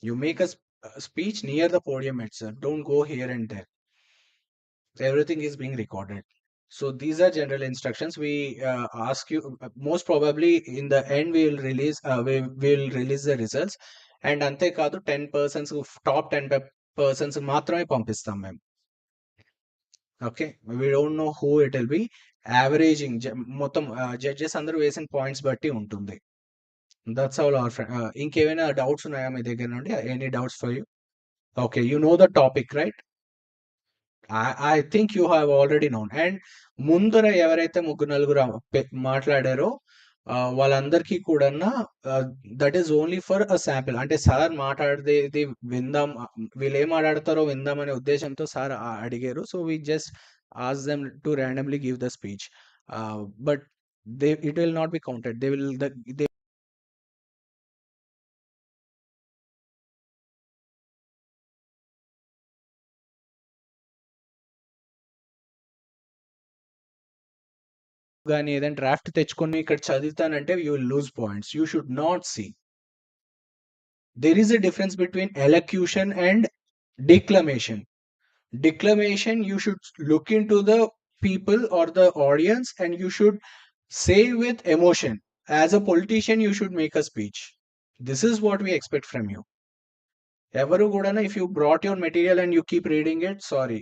You make a speech near the podium itself. Don't go here and there. Everything is being recorded. So these are general instructions. We ask you, most probably in the end we will release the results. And ante kaadu 10 persons, top 10 persons మాత్రమే పంపిస్తాం మేము. Okay, we don't know who it will be. Averaging మొత్తం judges అందరూ వేసిన points బట్టి ఉంటుంది. That's all our friend. ఇంకేమైనా doubts ఉన్నాయా మీ దగ్గర నుండి? Any doubts for you? Okay, you know the topic right? I think you have already known. And ముందర ఎవరైతే ముగ్గురు నలుగురు మాట్లాడారో వాళ్ళందరికీ కూడా that is only for a sample. అంటే సార్ మాట్లాడేది విందాం, వీళ్ళు ఏం మాట్లాడతారో విందాం అనే ఉద్దేశంతో సార్ అడిగారు. So we just ask them to randomly give the speech. But it will not be counted. They గాని ఏదైనా డ్రాఫ్ట్ తెచ్చుకొని ఇక్కడ చదువుతానంటే you will lose points. You should not see. There is a difference between elocution and declamation. Declamation, you should look into the people or the audience and you should say with emotion. As a politician, you should make a speech. This is what we expect from you. Evaru Godana, if you brought your material and you keep reading it, sorry,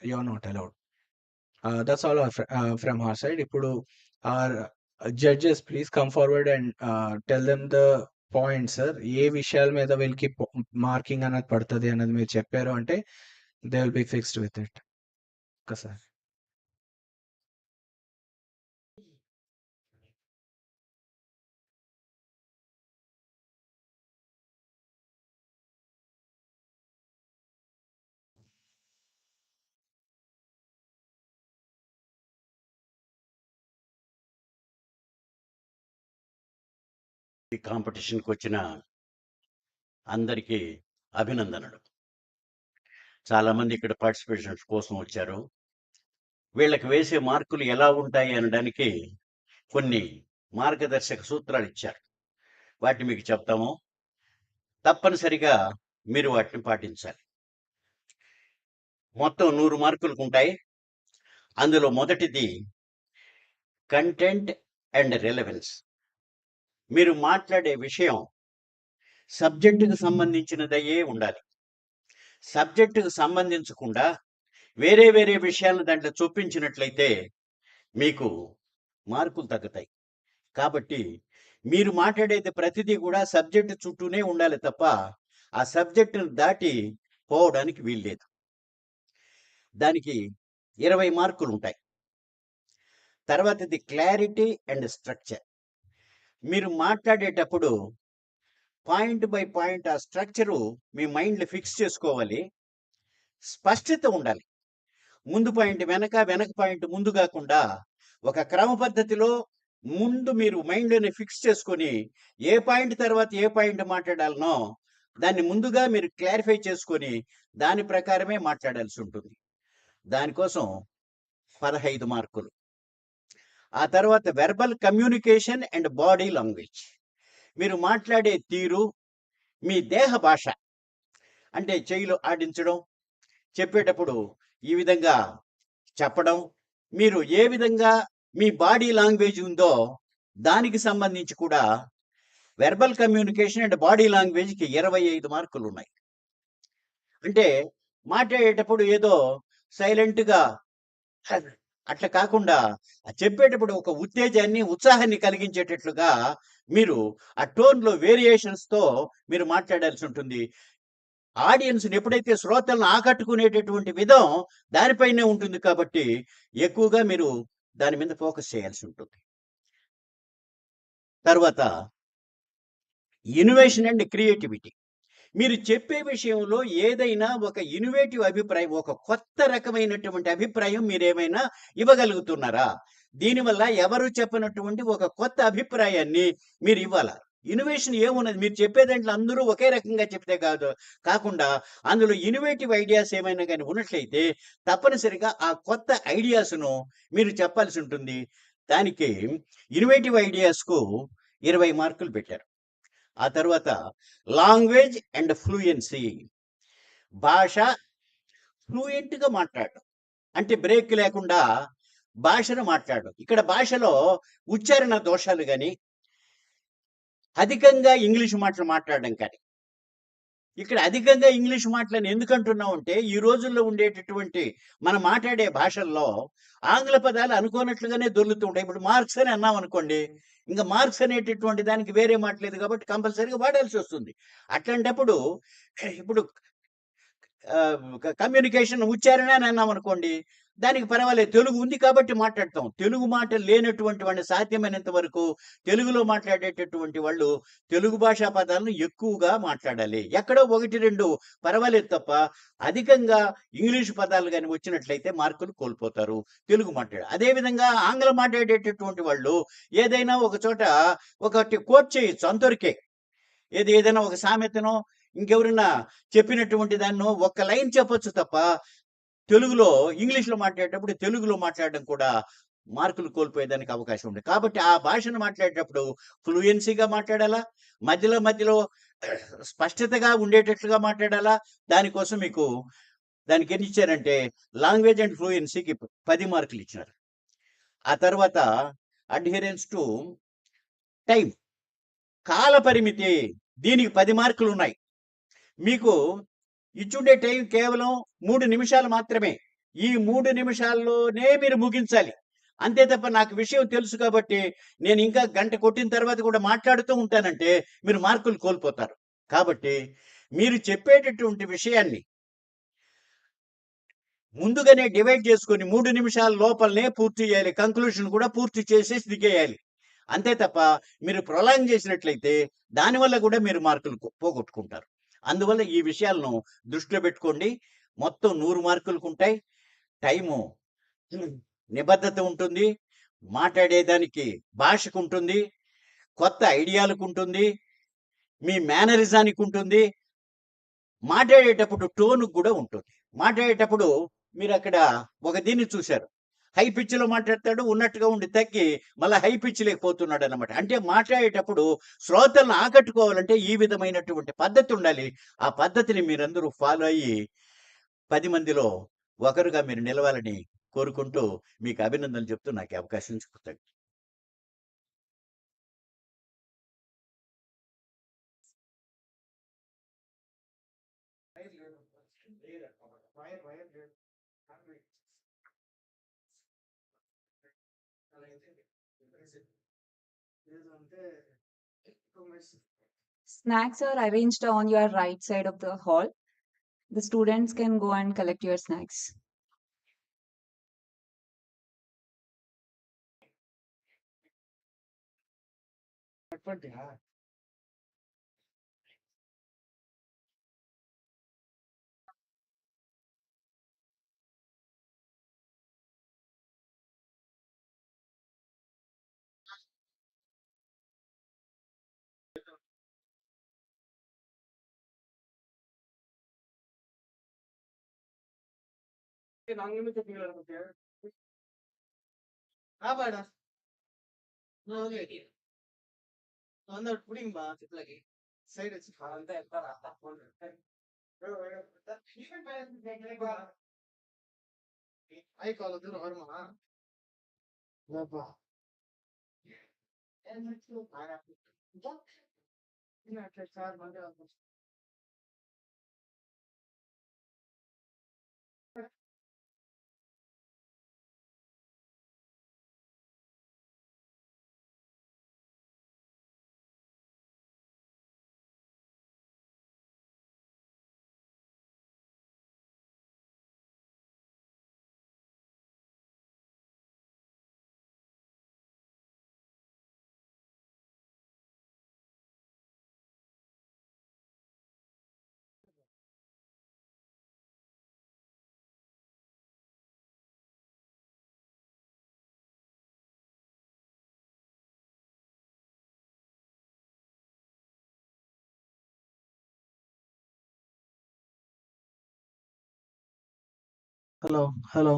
you're not allowed. That's all from our side. Ippudu our judges, please come forward and tell them the points sir. ఏ విషయాల మీద వీళ్ళకి marking అనేది పడుతుంది అన్నది మీరు చెప్పారు అంటే they will be fixed with it. Sir ఈ కాంపిటీషన్కి వచ్చిన అందరికీ అభినందనలు. చాలామంది ఇక్కడ పార్టిసిపేషన్స్ కోసం వచ్చారు. వీళ్ళకి వేసే మార్కులు ఎలా ఉంటాయి అనడానికి కొన్ని మార్గదర్శక సూత్రాలు ఇచ్చారు. వాటిని మీకు చెప్తాము. తప్పనిసరిగా మీరు వాటిని పాటించాలి. మొత్తం 100 మార్కులకు ఉంటాయి. అందులో మొదటిది కంటెంట్ అండ్ రిలవెన్స్. మీరు మాట్లాడే విషయం సబ్జెక్టుకు సంబంధించినదయ్యే ఉండాలి. సబ్జెక్టుకు సంబంధించకుండా వేరే వేరే విషయాలను దాంట్లో చూపించినట్లయితే మీకు మార్కులు తగ్గుతాయి. కాబట్టి మీరు మాట్లాడేది ప్రతిదీ కూడా సబ్జెక్టు చుట్టూనే ఉండాలి తప్ప ఆ సబ్జెక్టును దాటి పోవడానికి వీల్లేదు. దానికి 20 మార్కులు ఉంటాయి. తర్వాతది క్లారిటీ అండ్ స్ట్రక్చర్. మీరు మాట్లాడేటప్పుడు పాయింట్ బై పాయింట్ ఆ స్ట్రక్చరు మీ మైండ్లో ఫిక్స్ చేసుకోవాలి. స్పష్టత ఉండాలి. ముందు పాయింట్ వెనక, వెనక పాయింట్ ముందు కాకుండా ఒక క్రమ పద్ధతిలో ముందు మీరు మైండ్లోనే ఫిక్స్ చేసుకొని ఏ పాయింట్ తర్వాత ఏ పాయింట్ మాట్లాడాలనో దాన్ని ముందుగా మీరు క్లారిఫై చేసుకొని దాని ప్రకారమే మాట్లాడాల్సి ఉంటుంది. దానికోసం 15 మార్కులు. ఆ తర్వాత verbal communication and body language. మీరు మాట్లాడే తీరు, మీ దేహ భాష అంటే చెయ్యిలో ఆడించడం, చెప్పేటప్పుడు ఈ విధంగా చెప్పడం, మీరు ఏ విధంగా మీ బాడీ లాంగ్వేజ్ ఉందో దానికి సంబంధించి కూడా వెర్బల్ కమ్యూనికేషన్ అండ్ బాడీ లాంగ్వేజ్కి 25 మార్కులు ఉన్నాయి. అంటే మాట్లాడేటప్పుడు ఏదో సైలెంట్గా అట్లా కాకుండా చెప్పేటప్పుడు ఒక ఉత్తేజాన్ని, ఉత్సాహాన్ని కలిగించేటట్లుగా మీరు ఆ టోన్లో వేరియేషన్స్తో మీరు మాట్లాడాల్సి ఉంటుంది. ఆడియన్స్ని ఎప్పుడైతే శ్రోతలను ఆకట్టుకునేటటువంటి విధం దానిపైనే ఉంటుంది. కాబట్టి ఎక్కువగా మీరు దాని మీద ఫోకస్ చేయాల్సి ఉంటుంది. తర్వాత ఇన్నోవేషన్ అండ్ క్రియేటివిటీ. మీరు చెప్పే విషయంలో ఏదైనా ఒక ఇన్నోవేటివ్ అభిప్రాయం, ఒక కొత్త రకమైనటువంటి అభిప్రాయం మీరేమైనా ఇవ్వగలుగుతున్నారా? దీనివల్ల ఎవరు చెప్పనటువంటి ఒక కొత్త అభిప్రాయాన్ని మీరు ఇవ్వాలా. ఇన్నోవేషన్ ఏమున్నది? మీరు చెప్పేదాంట్లో అందరూ ఒకే రకంగా చెప్తే కాకుండా అందులో ఇన్నోవేటివ్ ఐడియాస్ ఏమైనా కానీ ఉన్నట్లయితే తప్పనిసరిగా ఆ కొత్త ఐడియాస్ను మీరు చెప్పాల్సి ఉంటుంది. దానికి ఇన్నోవేటివ్ ఐడియాస్కు 20 మార్కులు పెట్టారు. ఆ తర్వాత లాంగ్వేజ్ అండ్ ఫ్లూయెన్సీ, భాష ఫ్లూయెంట్గా మాట్లాడడం, అంటే బ్రేక్ లేకుండా భాషను మాట్లాడడం. ఇక్కడ భాషలో ఉచ్చారణ దోషాలు కానీ, అధికంగా ఇంగ్లీష్ మాటలు మాట్లాడడం కానీ. ఇక్కడ అధికంగా ఇంగ్లీష్ మాటలను ఎందుకు అంటున్నాం అంటే, ఈ రోజుల్లో ఉండేటటువంటి మనం మాట్లాడే భాషల్లో ఆంగ్ల పదాలు అనుకోనట్లుగానే దొర్లుతూ ఉంటాయి. ఇప్పుడు మార్క్స్ అని అన్నాం అనుకోండి, ఇంకా మార్క్స్ అనేటటువంటి దానికి వేరే మాట లేదు కాబట్టి కంపల్సరీగా వాడాల్సి వస్తుంది. అట్లాంటప్పుడు ఇప్పుడు కమ్యూనికేషన్ ఉచ్చారణ అని అన్నాం అనుకోండి, దానికి పర్వాలేదు, తెలుగు ఉంది కాబట్టి మాట్లాడతాం. తెలుగు మాట లేనటువంటి వాడిని సాధ్యమైనంత వరకు తెలుగులో మాట్లాడేటటువంటి వాళ్ళు తెలుగు భాషా పదాలను ఎక్కువగా మాట్లాడాలి. ఎక్కడో ఒకటి రెండు పర్వాలేదు తప్ప, అధికంగా ఇంగ్లీషు పదాలు కానీ వచ్చినట్లయితే మార్కులు కోల్పోతారు తెలుగు మాట్లాడ. అదేవిధంగా ఆంగ్లం మాట్లాడేటటువంటి వాళ్ళు ఏదైనా ఒక చోట ఒకటి కోట్ చేయొచ్చు అంతవరకే. ఏదైనా ఒక సామెతనో ఇంకెవరైనా చెప్పినటువంటి దాన్నో ఒక్క లైన్ చెప్పొచ్చు తప్ప, తెలుగులో ఇంగ్లీష్లో మాట్లాడేటప్పుడు తెలుగులో మాట్లాడడం కూడా మార్కులు కోల్పోయేదానికి అవకాశం ఉంది. కాబట్టి ఆ భాషను మాట్లాడేటప్పుడు ఫ్లూయెన్సీగా మాట్లాడాలా, మధ్యలో మధ్యలో స్పష్టతగా ఉండేటట్లుగా మాట్లాడాలా. దానికోసం మీకు దానికి ఎన్ని ఇచ్చారంటే, లాంగ్వేజ్ అండ్ ఫ్లూయెన్సీకి 10 మార్కులు ఇచ్చినారు. ఆ తర్వాత అడ్హిరెన్స్ టు టైం, కాల పరిమితి, దీనికి 10 మార్కులు ఉన్నాయి. మీకు ఇచ్చుండే టైం కేవలం 3 నిమిషాలు మాత్రమే. ఈ 3 నిమిషాల్లోనే మీరు ముగించాలి. అంతే తప్ప నాకు విషయం తెలుసు కాబట్టి నేను ఇంకా గంట కొట్టిన తర్వాత కూడా మాట్లాడుతూ ఉంటానంటే మీరు మార్కులు కోల్పోతారు. కాబట్టి మీరు చెప్పేటటువంటి విషయాన్ని ముందుగానే డివైడ్ చేసుకొని 3 నిమిషాల లోపలనే పూర్తి చేయాలి. కంక్లూషన్ కూడా పూర్తి చేసేసి దిగేయాలి. అంతే తప్ప మీరు ప్రొలాంగ్ చేసినట్లయితే దానివల్ల కూడా మీరు మార్కులు పోగొట్టుకుంటారు. అందువల్ల ఈ విషయాలను దృష్టిలో పెట్టుకోండి. మొత్తం 100 మార్కులకు ఉంటాయి. టైము నిబద్ధత ఉంటుంది, మాట్లాడేదానికి భాషకు ఉంటుంది, కొత్త ఐడియాలకు ఉంటుంది, మీ మేనరిజానికి ఉంటుంది, మాట్లాడేటప్పుడు టోన్ కూడా ఉంటుంది. మాట్లాడేటప్పుడు మీరు అక్కడ ఒక దీన్ని చూశారు, హై పిచ్ లో మాట్లాడతాడు, ఉన్నట్టుగా ఉండి తగ్గి మళ్ళీ హై పిచ్ లేకపోతున్నాడు అనమాట. అంటే మాట్లాడేటప్పుడు శ్రోతలను ఆకట్టుకోవాలంటే ఈ విధమైనటువంటి పద్ధతి ఉండాలి. ఆ పద్ధతిని మీరందరూ ఫాలో అయ్యి 10 మందిలో ఒకరుగా మీరు నిలవాలని కోరుకుంటూ మీకు అభినందనలు చెప్తూ నాకు ఈ అవకాశం ఇచ్చుకుంటాను. Snacks are arranged on your right side of the hall. The students can go and collect your snacks. Hello, hello.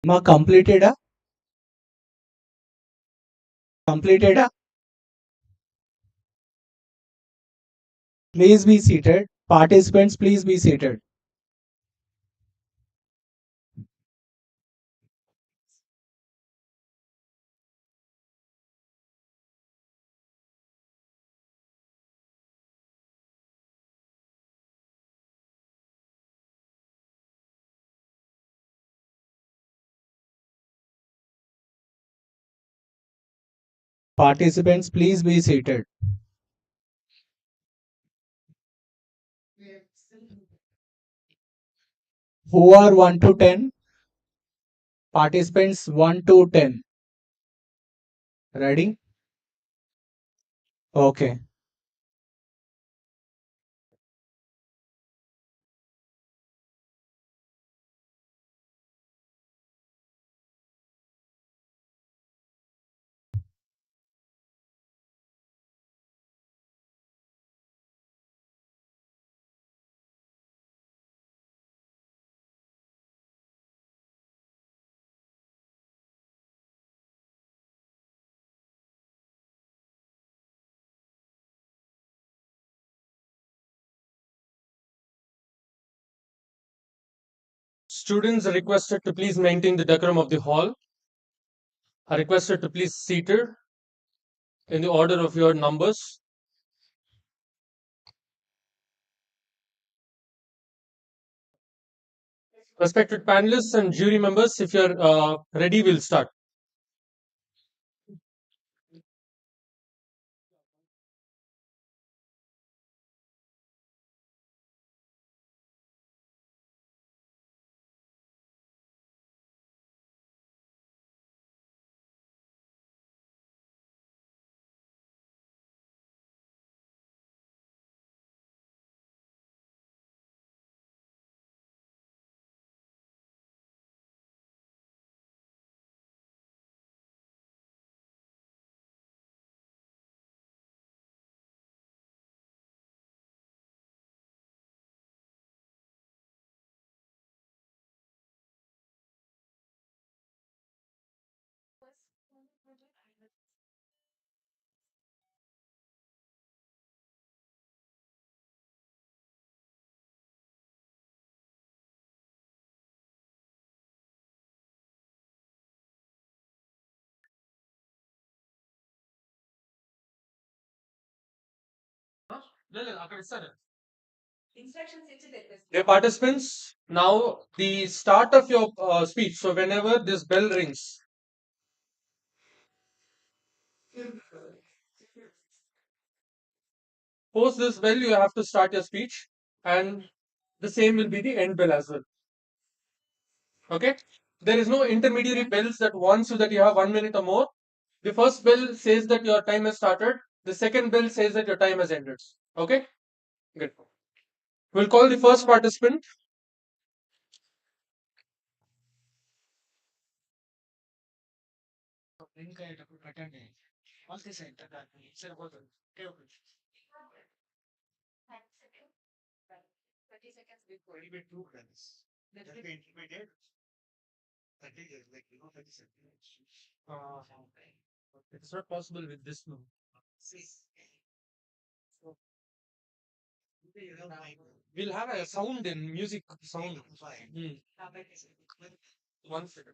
Ma completed a completed a. Please be seated. Participants, please be seated. Participants, please be seated. Who are 1 to 10? Participants 1 to 10. Ready? Okay. Students are requested to please maintain the decorum of the hall. Are requested to please seated in the order of your numbers. Respected panelists and jury members, if you're ready, we'll start. Dear participants, now the start of your speech. So whenever this bell rings, post this bell, you have to start your speech, and the same will be the end bell as well. Okay? There is no intermediary bells that warns you that you have 1 minute or more. The first bell says that your time has started. The second bell says that your time has ended. Okay? Good. We'll call the first participant. Uh, it's not possible with this now. We'll have a sound in music sound. Hmm. 1 second.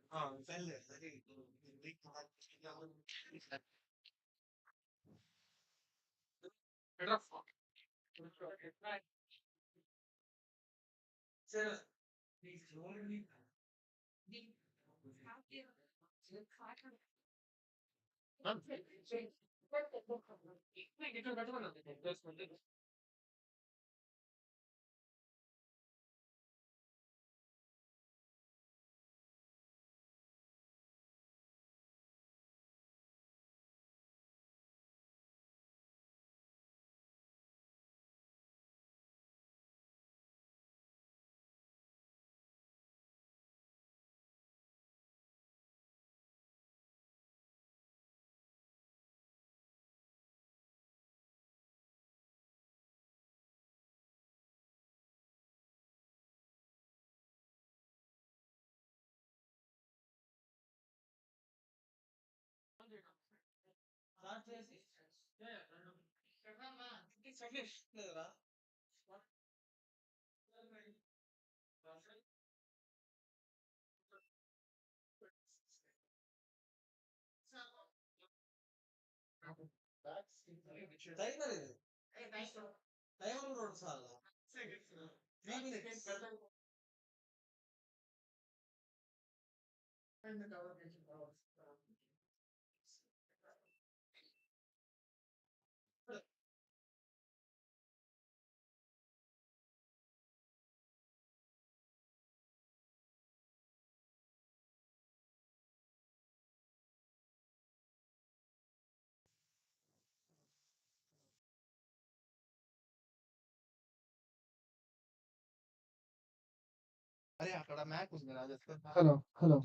Hello, hello.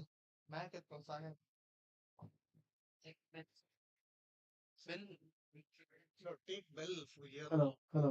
Hello, hello.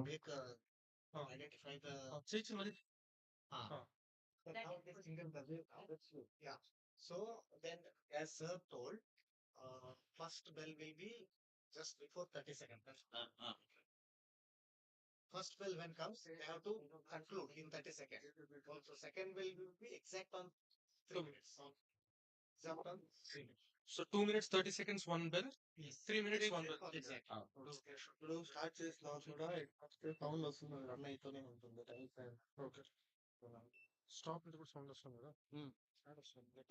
So 2 minutes 30 seconds one bell. 3 minutes one bell. Okay. Stop with sound వస్తుంది కదా. Let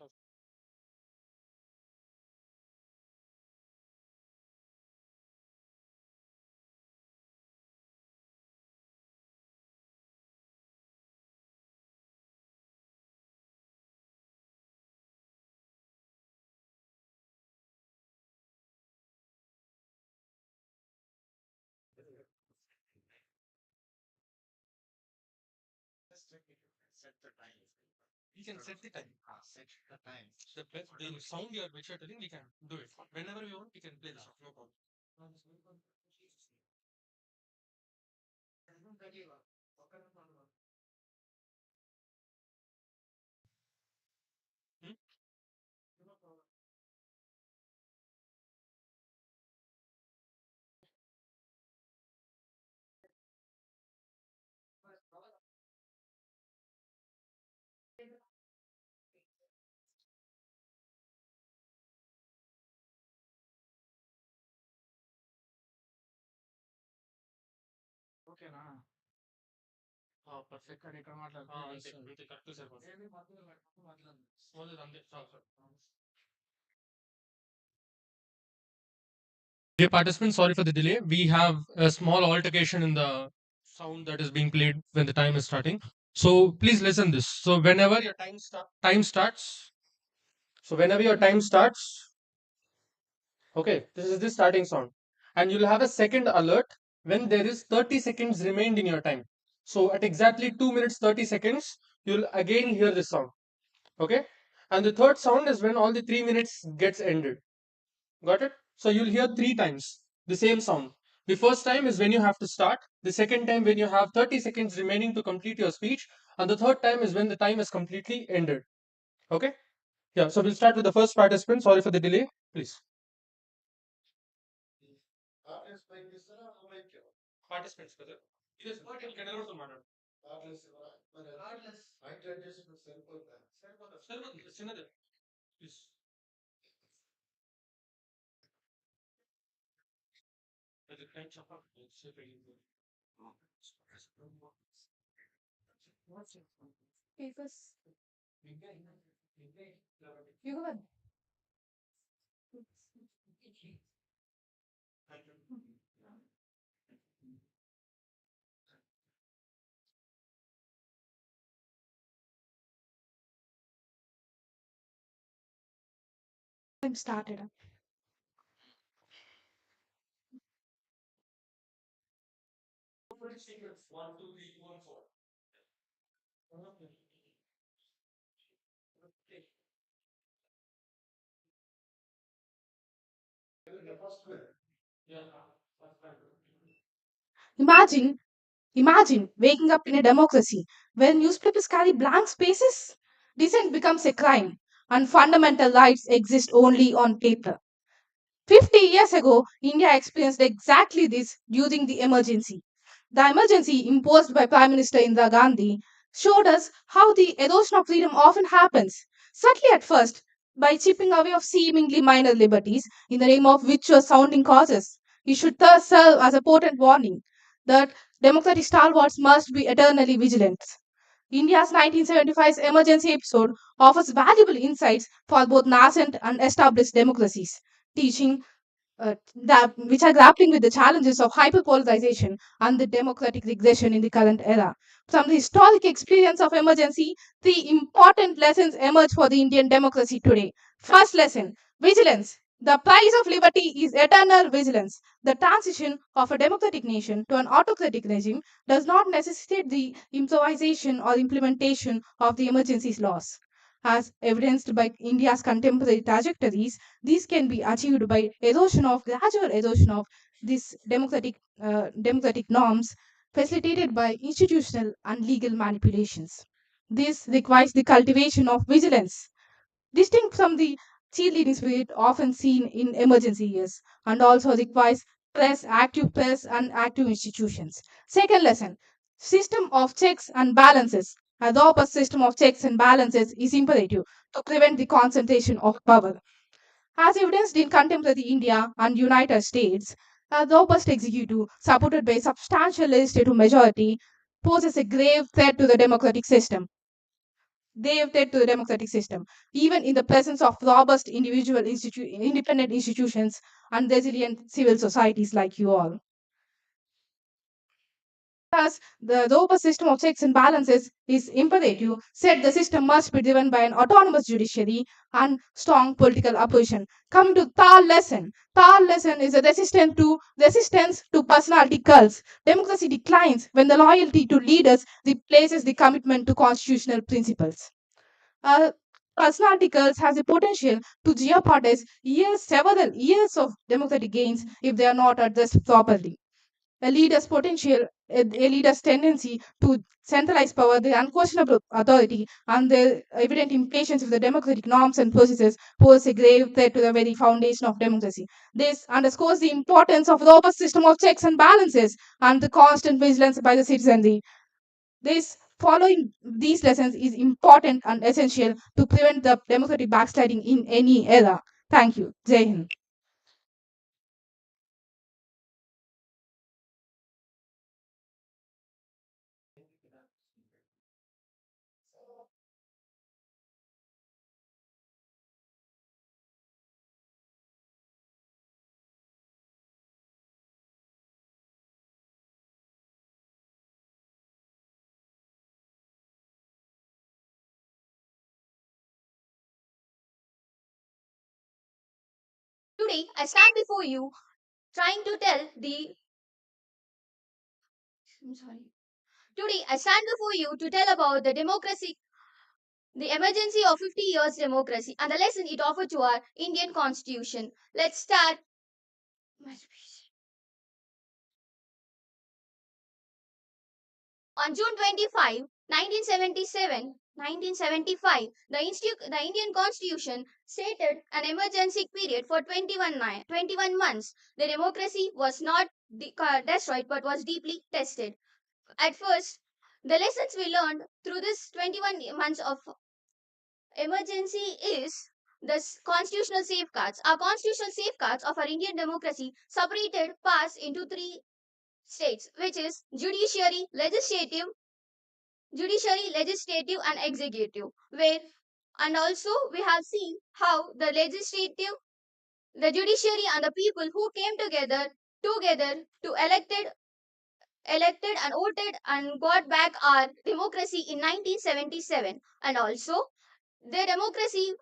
us. We can set the time. The sound which you're telling, we can do it. Whenever we want, we can play the song. No problem. Hmm? ఓకేనా perfect గా ఇక్కడ మాట్లాడుతుంది correct సరిపోతుంది అంతే చాలు sir Dear participants, sorry for the delay. We have a small altercation in the sound that is being played when the time is starting. So please listen this. So whenever your time starts, whenever your time starts, okay, this is the starting sound, and you'll have a second alert when there is 30 seconds remained in your time. So at exactly 2 minutes 30 seconds, you'll again hear this sound. Okay, and the third sound is when all the 3 minutes gets ended. Got it? So you'll hear 3 times the same sound. The first time is when you have to start, the second time when you have 30 seconds remaining to complete your speech, and the third time is when the time is completely ended. Okay? Yeah, so we'll start with the first participant. Sorry for the delay. Please. Participants, brother. Yes, can I also matter? Please. Papers. You go ahead. I'm started. One, two, three, one, four. Yeah. Imagine, imagine waking up in a democracy where newspapers carry blank spaces. Dissent becomes a crime, and fundamental rights exist only on paper. 50 years ago, India experienced exactly this during the emergency. The emergency imposed by Prime Minister Indira Gandhi showed us how the erosion of freedom often happens, subtly at first, by chipping away of seemingly minor liberties in the name of virtuous sounding causes. It should thus serve as a potent warning that democratic stalwarts must be eternally vigilant. India's 1975 emergency episode offers valuable insights for both nascent and established democracies, teaching that which are grappling with the challenges of hyperpolarization and the democratic regression in the current era. From the historic experience of emergency, three important lessons emerge for the Indian democracy today. First lesson, vigilance. The price of liberty is eternal vigilance. The transition of a democratic nation to an autocratic regime does not necessitate the improvisation or implementation of the emergency's laws. As evidenced by India's contemporary trajectories, these can be achieved by gradual erosion of these democratic norms facilitated by institutional and legal manipulations. This requires the cultivation of vigilance, distinct from the cheerleading spirit often seen in emergency years, and also requires press and active institutions. Second lesson, system of checks and balances. A robust system of checks and balances is imperative to prevent the concentration of power. As evidenced in contemporary India and United States, a robust executive supported by a substantial legislative majority poses a grave threat to the democratic system. Even in the presence of robust independent institutions and resilient civil societies like you all. Thus, the robust system of checks and balances is imperative, said the system must be driven by an autonomous judiciary and strong political opposition. Coming to Third lesson. Third lesson is a resistance to personality cults. Democracy declines when the loyalty to leaders replaces the commitment to constitutional principles. Uh, Personality cults has the potential to jeopardize several years of democratic gains if they are not addressed properly. A leader's tendency to centralize power, the unquestionable authority, and the evident impatience with the democratic norms and processes pose a grave threat to the very foundation of democracy. This underscores the importance of robust system of checks and balances and the constant vigilance by the citizenry. This following these lessons is important and essential to prevent the democratic backsliding in any era. Thank you. Jai Hind. Today, I stand before you trying to tell the. I'm sorry. Today, I stand before you to tell about the democracy, the emergency of 50 years democracy, and the lesson it offered to our Indian constitution. Let's start my speech. On June 25, 1975, the Indian Constitution stated an emergency period for 21 months. The democracy was not destroyed but was deeply tested. At first, the lessons we learned through this 21 months of emergency is the constitutional safeguards. Our constitutional safeguards of our Indian democracy separated past into three states, which is judiciary, legislative, and executive. Where and also we have seen how the judiciary, and the people who came together to elected and voted and got back our democracy in 1977. And also the democracy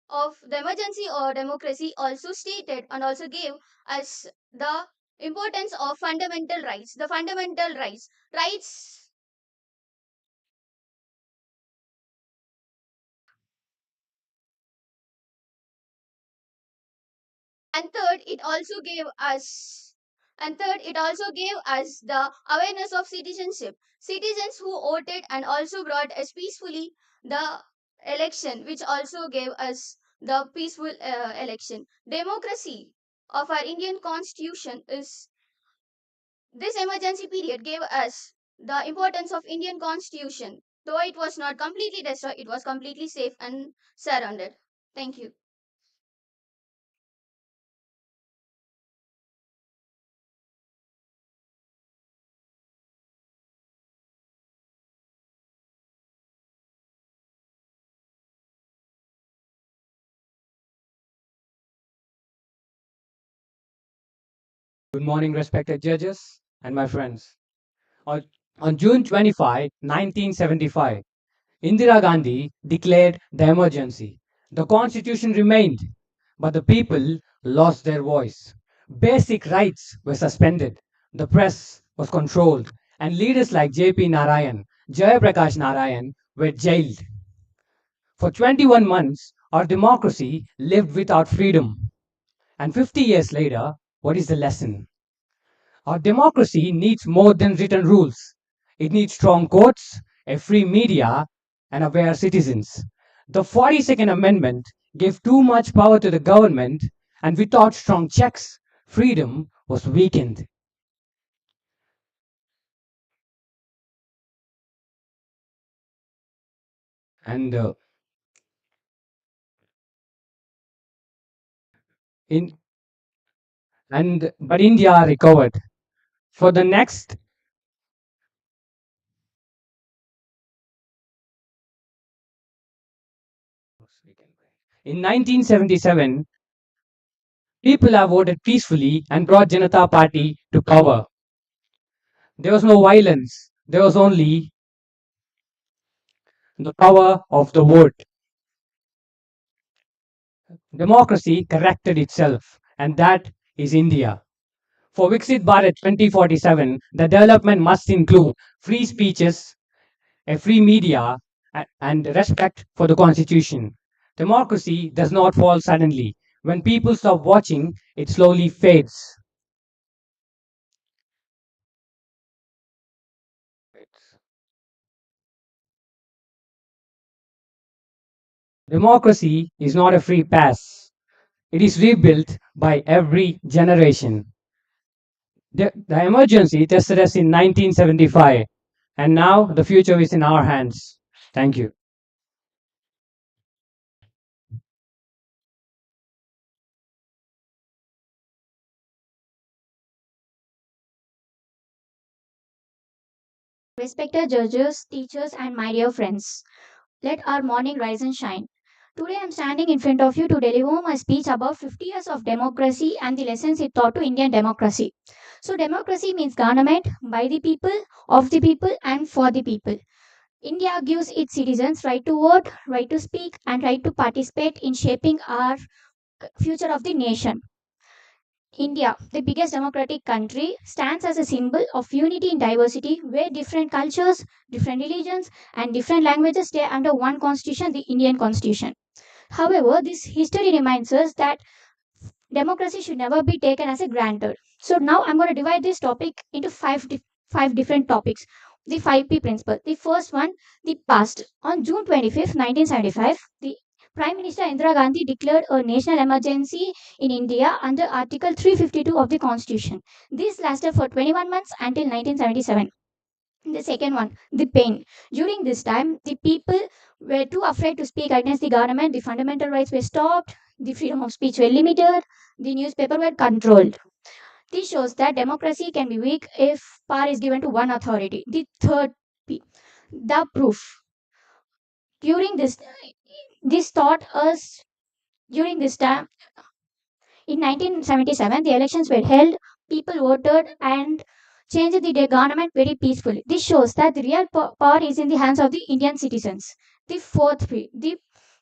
of the emergency or democracy also stated and also gave us the importance of fundamental rights. The fundamental rights. And third, it also gave us the awareness of citizenship. Citizens who voted and also brought us peacefully the election, which also gave us the peaceful election. Democracy of our Indian constitution is This emergency period gave us the importance of Indian constitution. Though it was not completely destroyed, it was completely safe and surrounded. Thank you. Good morning, respected judges and my friends. On, on June 25, 1975, Indira Gandhi declared the emergency. The constitution remained, but the people lost their voice. Basic rights were suspended, the press was controlled, and leaders like J.P. Narayan, Jayaprakash Narayan were jailed. For 21 months, our democracy lived without freedom. And 50 years later, what is the lesson? Our democracy needs more than written rules. It needs strong courts, a free media, and aware citizens. The 42nd Amendment gave too much power to the government, and without strong checks, freedom was weakened. And in but India recovered. For the next in 1977, people have voted peacefully and brought Janata Party to power. There was no violence. There was only the power of the vote. Democracy corrected itself, and that is India. For Viksit Bharat 2047, the development must include free speeches, a free media, and respect for the constitution. Democracy does not fall suddenly. When people stop watching, it slowly fades. Democracy is not a free pass. It is rebuilt by every generation. The emergency tested us in 1975, and now the future is in our hands. Thank you. Respected judges, teachers, and my dear friends, let our morning rise and shine. Today I am standing in front of you to deliver my speech about 50 years of democracy and the lessons it taught to Indian democracy. So, democracy means government by the people, of the people, and for the people. India gives its citizens right to vote, right to speak, and right to participate in shaping our future of the nation. India, the biggest democratic country, stands as a symbol of unity in diversity where different cultures, different religions, and different languages stay under one constitution, the Indian constitution. However, this history reminds us that democracy should never be taken as a granted. So now I'm going to divide this topic into five different topics. The 5P principle. The first one, the past. On June 25th, 1975, the Prime Minister Indira Gandhi declared a national emergency in India under Article 352 of the Constitution. This lasted for 21 months until 1977. The second one, the pain. During this time, the people were too afraid to speak against the government. The fundamental rights were stopped. The freedom of speech were limited. The newspaper were controlled. This shows that democracy can be weak if power is given to one authority. The third P, the proof. During this taught us during this time in 1977, the elections were held. People voted and changed the government very peacefully. This shows that the real power is in the hands of the Indian citizens. The fourth P, the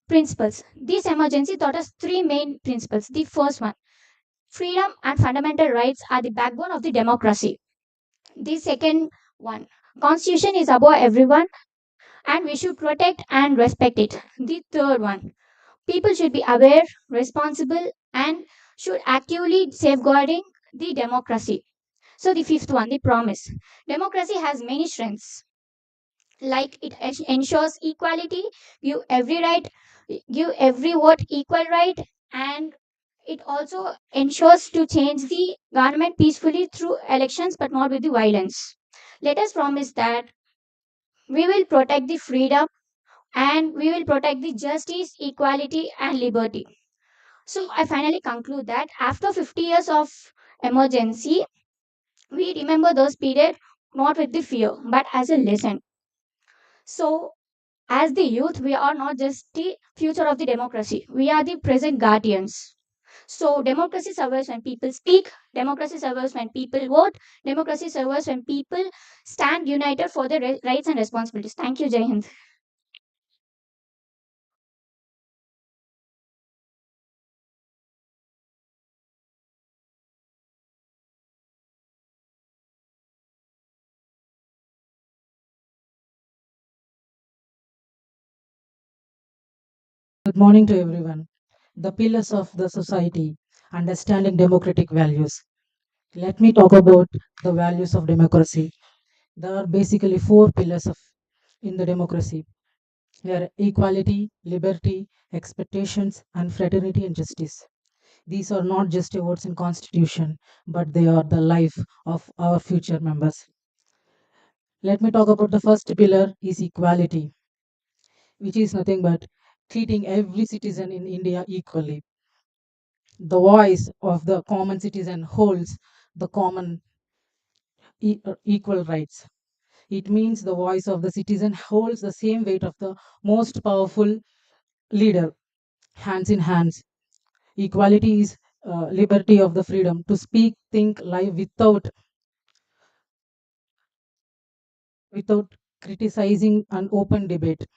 principles. This emergency taught us three main principles. The first one, freedom and fundamental rights are the backbone of the democracy. The second one, constitution is above everyone and we should protect and respect it. The third one, people should be aware, responsible, and should actively safeguarding the democracy. So the fifth one, the promise. Democracy has many strengths, like it ensures equality, give every right, give every vote equal right, and It also ensures to change the government peacefully through elections but not with the violence. Let us promise that we will protect the freedom and we will protect the justice, equality, and liberty. So I finally conclude that after 50 years of emergency, we remember those periods not with the fear but as a lesson. So as the youth, we are not just the future of the democracy, we are the present guardians. So democracy survives when people speak, democracy survives when people vote, democracy survives when people stand united for their rights and responsibilities. Thank you, Jai Hind. Good morning to everyone. The pillars of the society, understanding democratic values. Let me talk about the values of democracy. There are basically four pillars of in the democracy. They are equality, liberty, expectations, and fraternity and justice. These are not just words in constitution, but they are the life of our future members. Let me talk about the first pillar is equality, which is nothing but treating every citizen in India equally. The voice of the common citizen holds the equal rights. It means the voice of the citizen holds the same weight of the most powerful leader, hands in hands. Equality is liberty of the freedom to speak, think, live without criticizing and open debate.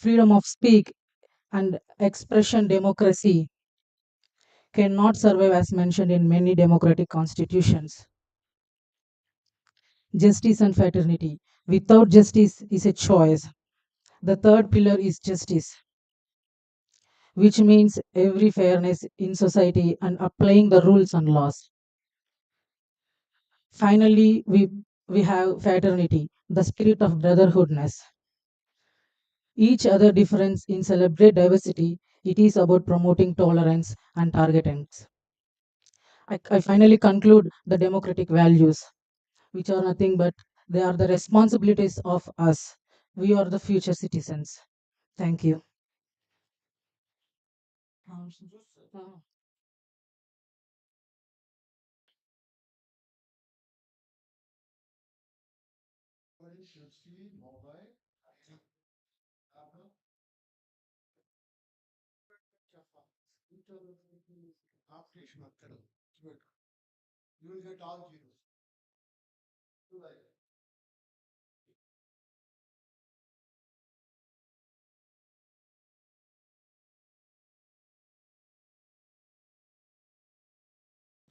Freedom of speak and expression democracy cannot survive as mentioned in many democratic constitutions. Justice and fraternity. Without justice is a choice. The third pillar is justice, which means every fairness in society and applying the rules and laws. Finally, we have fraternity, the spirit of brotherhoodness. Each other difference in celebrate diversity, it is about promoting tolerance and targeting. I finally conclude the democratic values, which are nothing but they are the responsibilities of us. We are the future citizens. Thank you.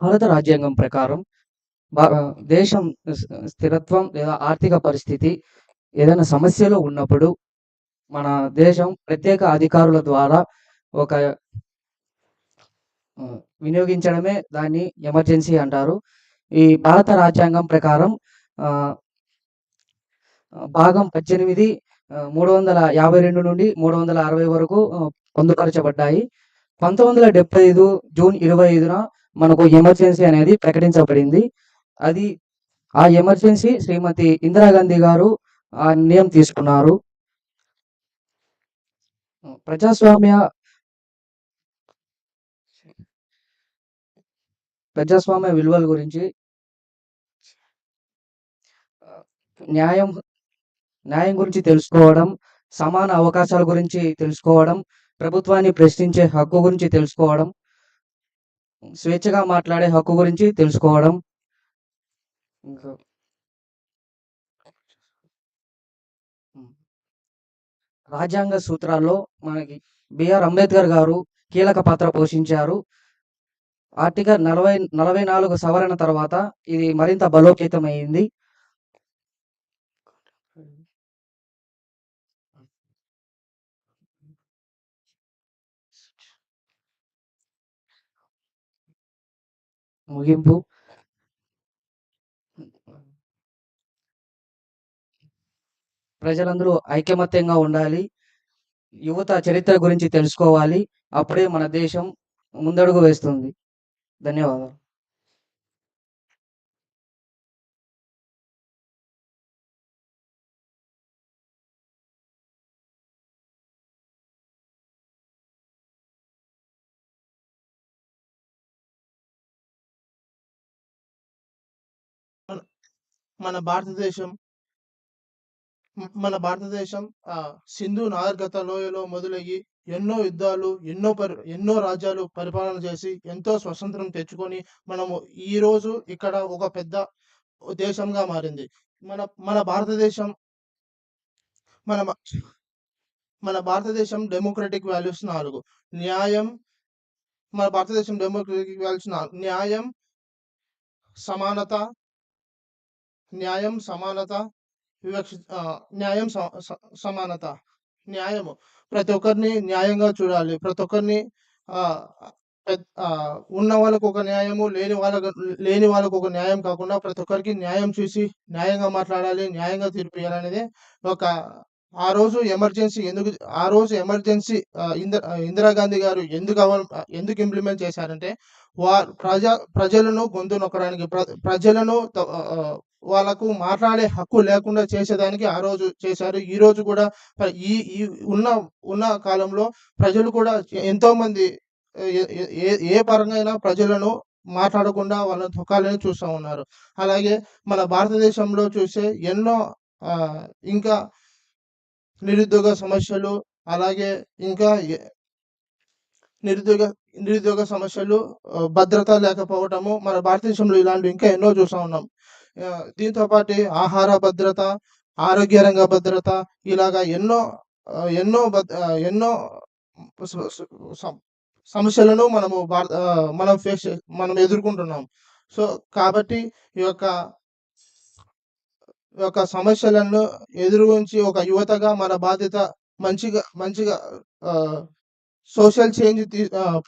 భారత రాజ్యాంగం ప్రకారం దేశం స్థిరత్వం లేదా ఆర్థిక పరిస్థితి ఏదైనా సమస్యలో ఉన్నప్పుడు మన దేశం ప్రత్యేక అధికారుల ద్వారా ఒక వినియోగించడమే దాన్ని ఎమర్జెన్సీ అంటారు. ఈ భారత రాజ్యాంగం ప్రకారం భాగం 18 352 నుండి 360 వరకు పొందుపరచబడ్డాయి. 1975 జూన్ 25న మనకు ఎమర్జెన్సీ అనేది ప్రకటించబడింది. అది ఆ ఎమర్జెన్సీ శ్రీమతి ఇందిరాగాంధీ గారు ఆ నిర్ణయం తీసుకున్నారు. ప్రజాస్వామ్య విలువల గురించి న్యాయం గురించి తెలుసుకోవడం, సమాన అవకాశాల గురించి తెలుసుకోవడం, ప్రభుత్వాన్ని ప్రశ్నించే హక్కు గురించి తెలుసుకోవడం, స్వేచ్ఛగా మాట్లాడే హక్కు గురించి తెలుసుకోవడం. ఇంకా రాజ్యాంగ సూత్రాల్లో మనకి బిఆర్ అంబేద్కర్ గారు కీలక పాత్ర పోషించారు. ఆర్టికల్ 44 సవరణ తర్వాత ఇది మరింత బలోపేతమైంది. ముగింపు ప్రజలందరూ ఐకమత్యంగా ఉండాలి. యువత చరిత్ర గురించి తెలుసుకోవాలి. అప్పుడే మన దేశం ముందడుగు వేస్తుంది. ధన్యవాదాలు. మన భారతదేశం మన భారతదేశం సింధు నాగరికత లోయలో మొదలయ్యి ఎన్నో యుద్ధాలు, ఎన్నో రాజ్యాలు పరిపాలన చేసి ఎంతో స్వతంత్రం తెచ్చుకొని మనము ఈ రోజు ఇక్కడ ఒక పెద్ద దేశంగా మారింది. మన మన భారతదేశం మన మ- మన భారతదేశం డెమోక్రటిక్ వాల్యూస్ 4. న్యాయం మన భారతదేశం డెమోక్రటిక్ వాల్యూస్ 4. సమానత, న్యాయం, సమానత, న్యాయం సమానత. న్యాయము ప్రతి ఒక్కరిని న్యాయంగా చూడాలి. ప్రతి ఒక్కరిని ఆ, ఉన్న వాళ్ళకు ఒక న్యాయము, లేని వాళ్ళకు ఒక న్యాయం కాకుండా ప్రతి ఒక్కరికి న్యాయం చూసి న్యాయంగా మాట్లాడాలి, న్యాయంగా తీర్పు ఇవ్వాలనేది ఒక ఆ రోజు ఎమర్జెన్సీ ఎందుకు ఆ రోజు ఎమర్జెన్సీ ఇందిరాగాంధీ గారు ఎందుకు ఇంప్లిమెంట్ చేశారంటే ప్రజలను గొంతు నొక్కడానికి, ప్రజలను వాళ్ళకు మాట్లాడే హక్కు లేకుండా చేసేదానికి ఆ రోజు చేశారు. ఈ రోజు కూడా ఈ ఈ ఉన్న ఉన్న కాలంలో ప్రజలు కూడా ఎంతో మంది ఏ పరంగా అయినా ప్రజలను మాట్లాడకుండా వాళ్ళని తొక్కాలని చూస్తూ ఉన్నారు. అలాగే మన భారతదేశంలో చూస్తే ఎన్నో ఇంకా నిరుద్యోగ సమస్యలు, అలాగే ఇంకా నిరుద్యోగ నిరుద్యోగ సమస్యలు, భద్రత లేకపోవటము మన భారతదేశంలో ఇలాంటివి ఇంకా ఎన్నో చూస్తూ ఉన్నాం. దీంతో పాటు ఆహార భద్రత, ఆరోగ్య రంగ భద్రత, ఇలాగా ఎన్నో సమస్యలను మనం ఎదుర్కొంటున్నాం. సో కాబట్టి ఈ యొక్క సమస్యలను ఎదురించి ఒక యువతగా మన బాధ్యత మంచిగా మంచిగా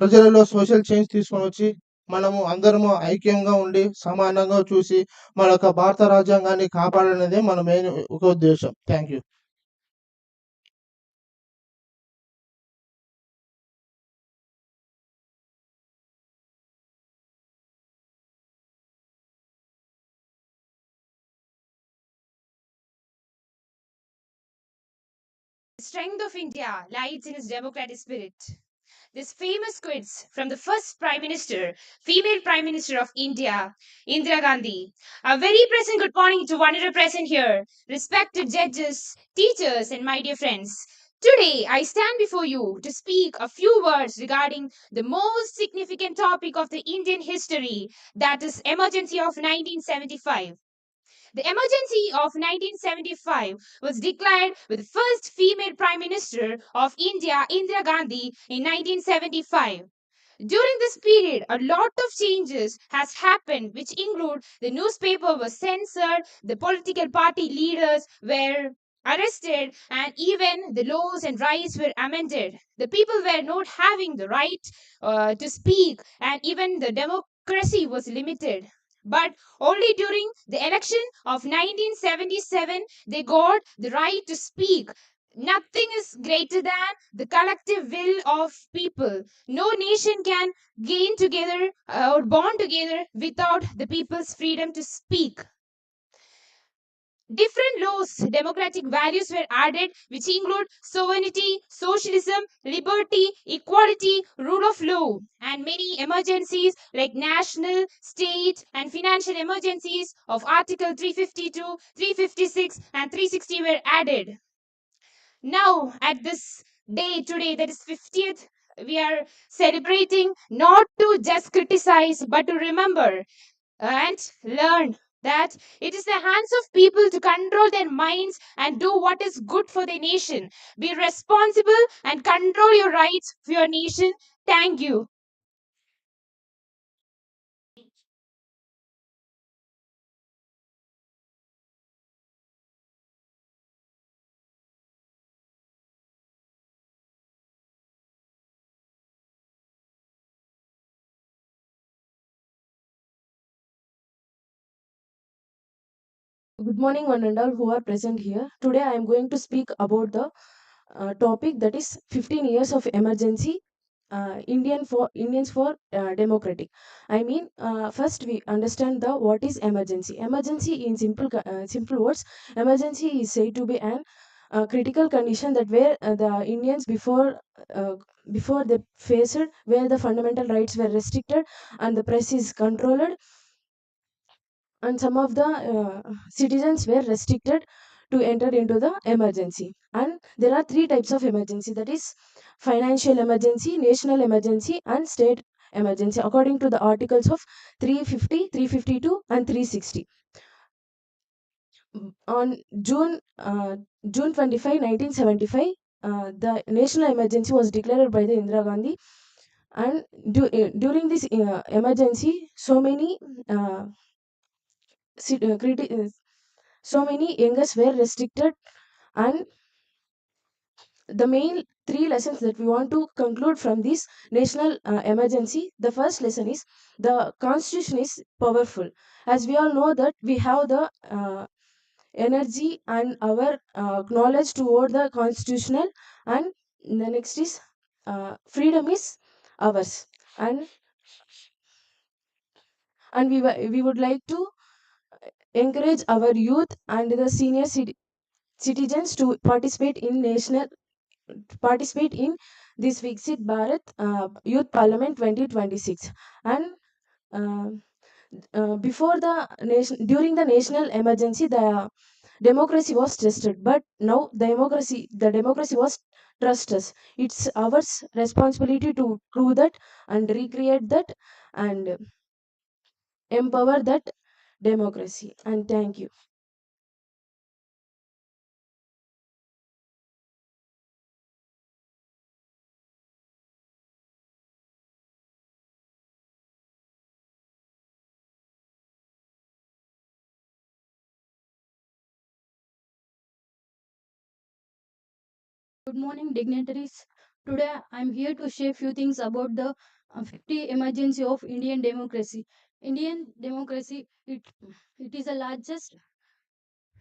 ప్రజలలో సోషల్ చేంజ్ తీసుకొని వచ్చి మనము అందరము ఐక్యంగా ఉండి సమానంగా చూసి మన యొక్క భారత రాజ్యాంగాన్ని కాపాడనేదే మన మెయిన్ ఒక ఉద్దేశం. Thank you. The strength of India lies in its democratic spirit. This famous quotes from the first female Prime Minister of India, Indira Gandhi. A very present good morning to one present here, respected judges, teachers, and my dear friends. Today, I stand before you to speak a few words regarding the most significant topic of the Indian history, that is emergency of 1975. The emergency of 1975 was declared with the first female Prime Minister of India, Indira Gandhi, in 1975. During this period, a lot of changes has happened, which include the newspaper was censored, the political party leaders were arrested, and even the laws and rights were amended. The people were not having the right to speak, and even the democracy was limited. But only during the election of 1977 they got the right to speak. Nothing is greater than the collective will of people. No nation can gain together or bond together without the people's freedom to speak. Different laws, democratic values were added, which include sovereignty, socialism, liberty, equality, rule of law, and many emergencies like national, state, and financial emergencies of Article 352, 356, and 360 were added. Now, at this day today, that is 50th, we are celebrating not to just criticize but to remember and learn that it is the hands of people to control their minds and do what is good for the nation. Be responsible and control your rights for your nation. Thank you. Good morning, one and all who are present here. Today I am going to speak about the topic, that is 15 years of emergency, Indians for democratic. I mean, first we understand the what is emergency. Emergency in simple words, emergency is said to be an critical condition that where the Indians before they faced where the fundamental rights were restricted and the press is controlled and some of the citizens were restricted to enter into the emergency. And there are three types of emergency, that is financial emergency, national emergency, and state emergency, according to the articles of 350, 352, and 360. On June 25, 1975, the national emergency was declared by the Indira Gandhi. And during this emergency, uh, sit- uh, criti- uh, so many youngers were restricted. And the main three lessons that we want to conclude from this national emergency, the first lesson is the constitution is powerful. As we all know that we have the energy and our knowledge toward the constitutional. And the next is freedom is ours. And we would like to encourage our youth and the senior citizens to participate in this Viksit Bharat Youth Parliament 2026. And uh, before the nation, during the national emergency, the democracy was tested, but now the democracy was trust us. It's our responsibility to prove that and recreate that and empower that democracy. And thank you. Good morning, dignitaries. Today I'm here to share few things about the 50 emergency of Indian democracy. Indian democracy, it is the largest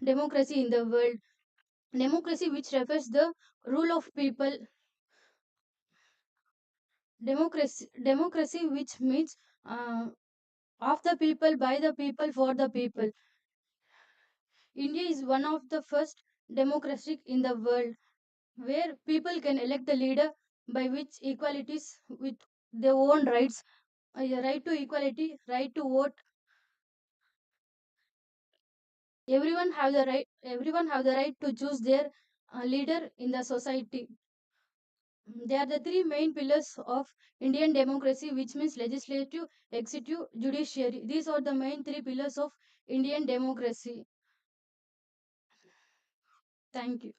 democracy in the world. Democracy which refers the rule of people. Democracy which means of the people, by the people, for the people. India is one of the first democracy in the world where people can elect the leader by which equalities with their own rights, right to equality, right to vote. Everyone have the right to choose their leader in the society. They are the three main pillars of Indian democracy, which means legislative, executive, judiciary. These are the main three pillars of Indian democracy. Thank you.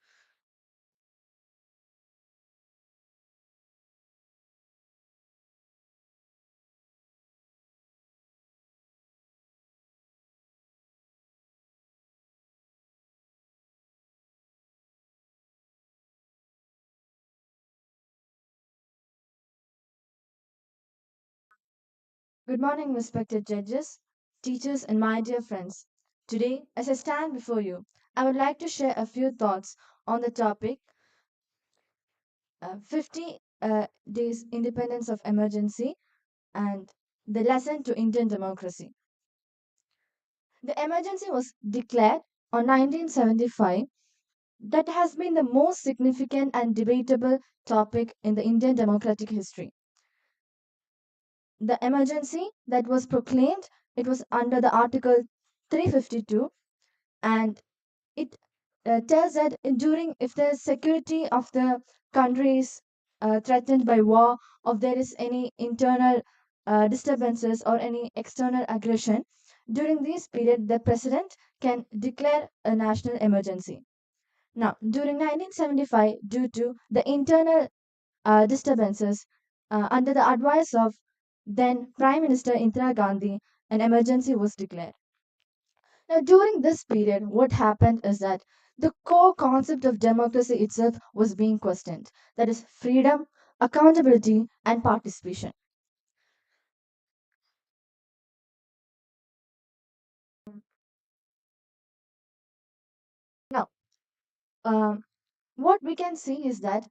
Good morning, respected judges, teachers, and my dear friends. Today, as I stand before you, I would like to share a few thoughts on the topic 50 days independence of emergency and the lesson to Indian democracy. The emergency was declared on 1975. That has been the most significant and debatable topic in the Indian democratic history. The emergency that was proclaimed, it was under the Article 352, and it tells that during if the security of the country is threatened by war, or there is any internal disturbances or any external aggression, during this period the president can declare a national emergency. Now, during 1975, due to the internal disturbances, under the advice of then Prime Minister Indira Gandhi, an emergency was declared. Now, during this period, what happened is that the core concept of democracy itself was being questioned, that is, freedom, accountability, and participation. Now, um, What we can see is that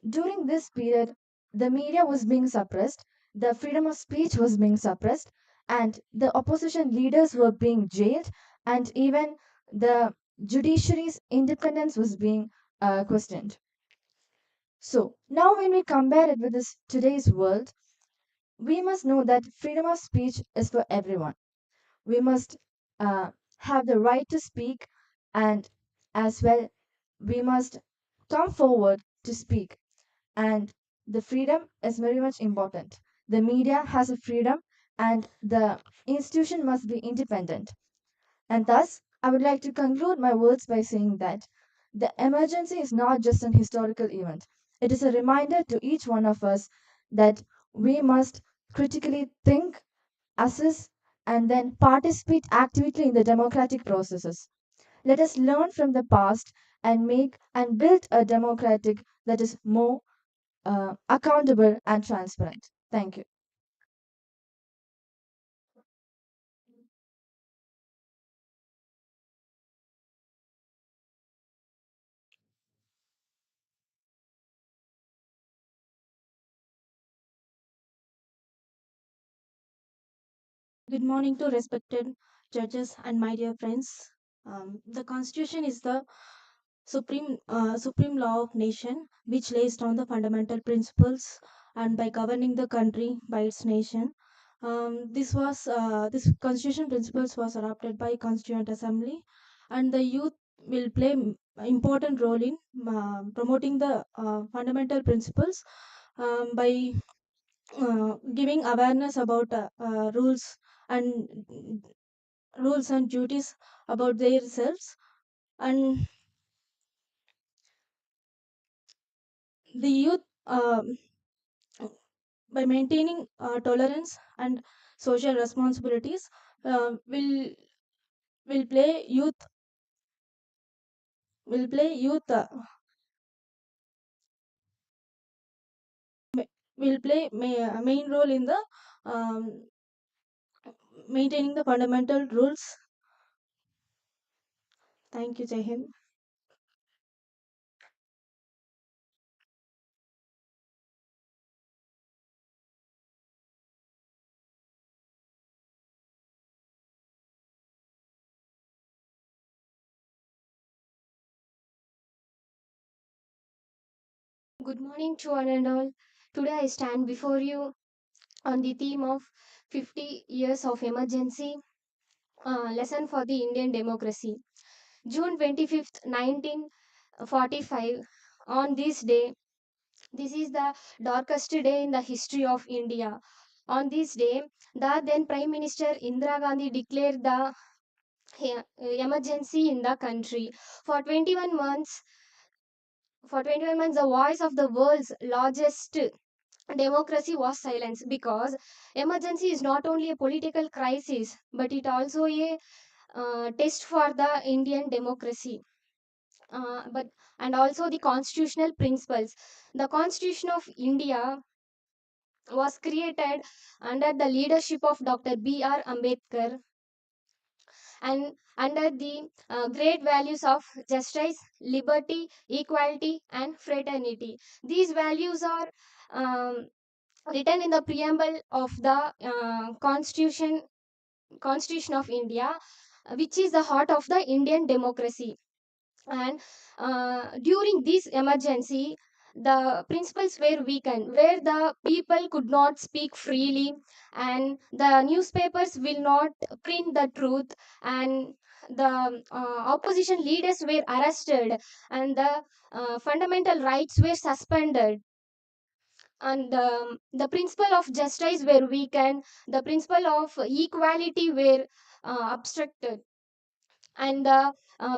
during this period, the media was being suppressed, the freedom of speech was being suppressed, and the opposition leaders were being jailed, and even the judiciary's independence was being questioned. So now, when we compare it with this today's world, we must know that freedom of speech is for everyone. We must uh, have the right to speak, and as well, we must come forward to speak. And the freedom is very much important. The media has a freedom, and the institution must be independent. And thus, I would like to conclude my words by saying that the emergency is not just an historical event. It is a reminder to each one of us that we must critically think, assess, and then participate actively in the democratic processes. Let us learn from the past and make and build a democratic that is more accountable and transparent. Thank you. Good morning to respected judges and my dear friends. The Constitution is the supreme law of nation, which lays down the fundamental principles and by governing the country by its nation. This Constitution principles was adopted by Constituent Assembly, and the youth will play important role in promoting the fundamental principles by giving awareness about and rules and duties about themselves, and the youth by maintaining tolerance and social responsibilities will play youth will play main role in the um, maintaining the fundamental rules. Thank you, Jai Hind. Good morning to one and all. Today I stand before you on the theme of 50 years of emergency, lesson for the Indian democracy. June 25th, 1945. On this day, this is the darkest day in the history of India. On this day, the then Prime Minister Indira Gandhi declared the emergency in the country. For 21 months, the voice of the world's largest democracy was silenced, because emergency is not only a political crisis but it also a test for the Indian democracy, but and also the constitutional principles. The Constitution of India was created under the leadership of Dr. B.R. Ambedkar, and under the great values of justice, liberty, equality, and fraternity. These values are um, written in the preamble of the Constitution of India, which is the heart of the Indian democracy. And during this emergency, the principles were weakened, where the people could not speak freely, and the newspapers will not print the truth, and the opposition leaders were arrested, and the fundamental rights were suspended, and the principle of justice were weakened, the principle of equality were obstructed, and the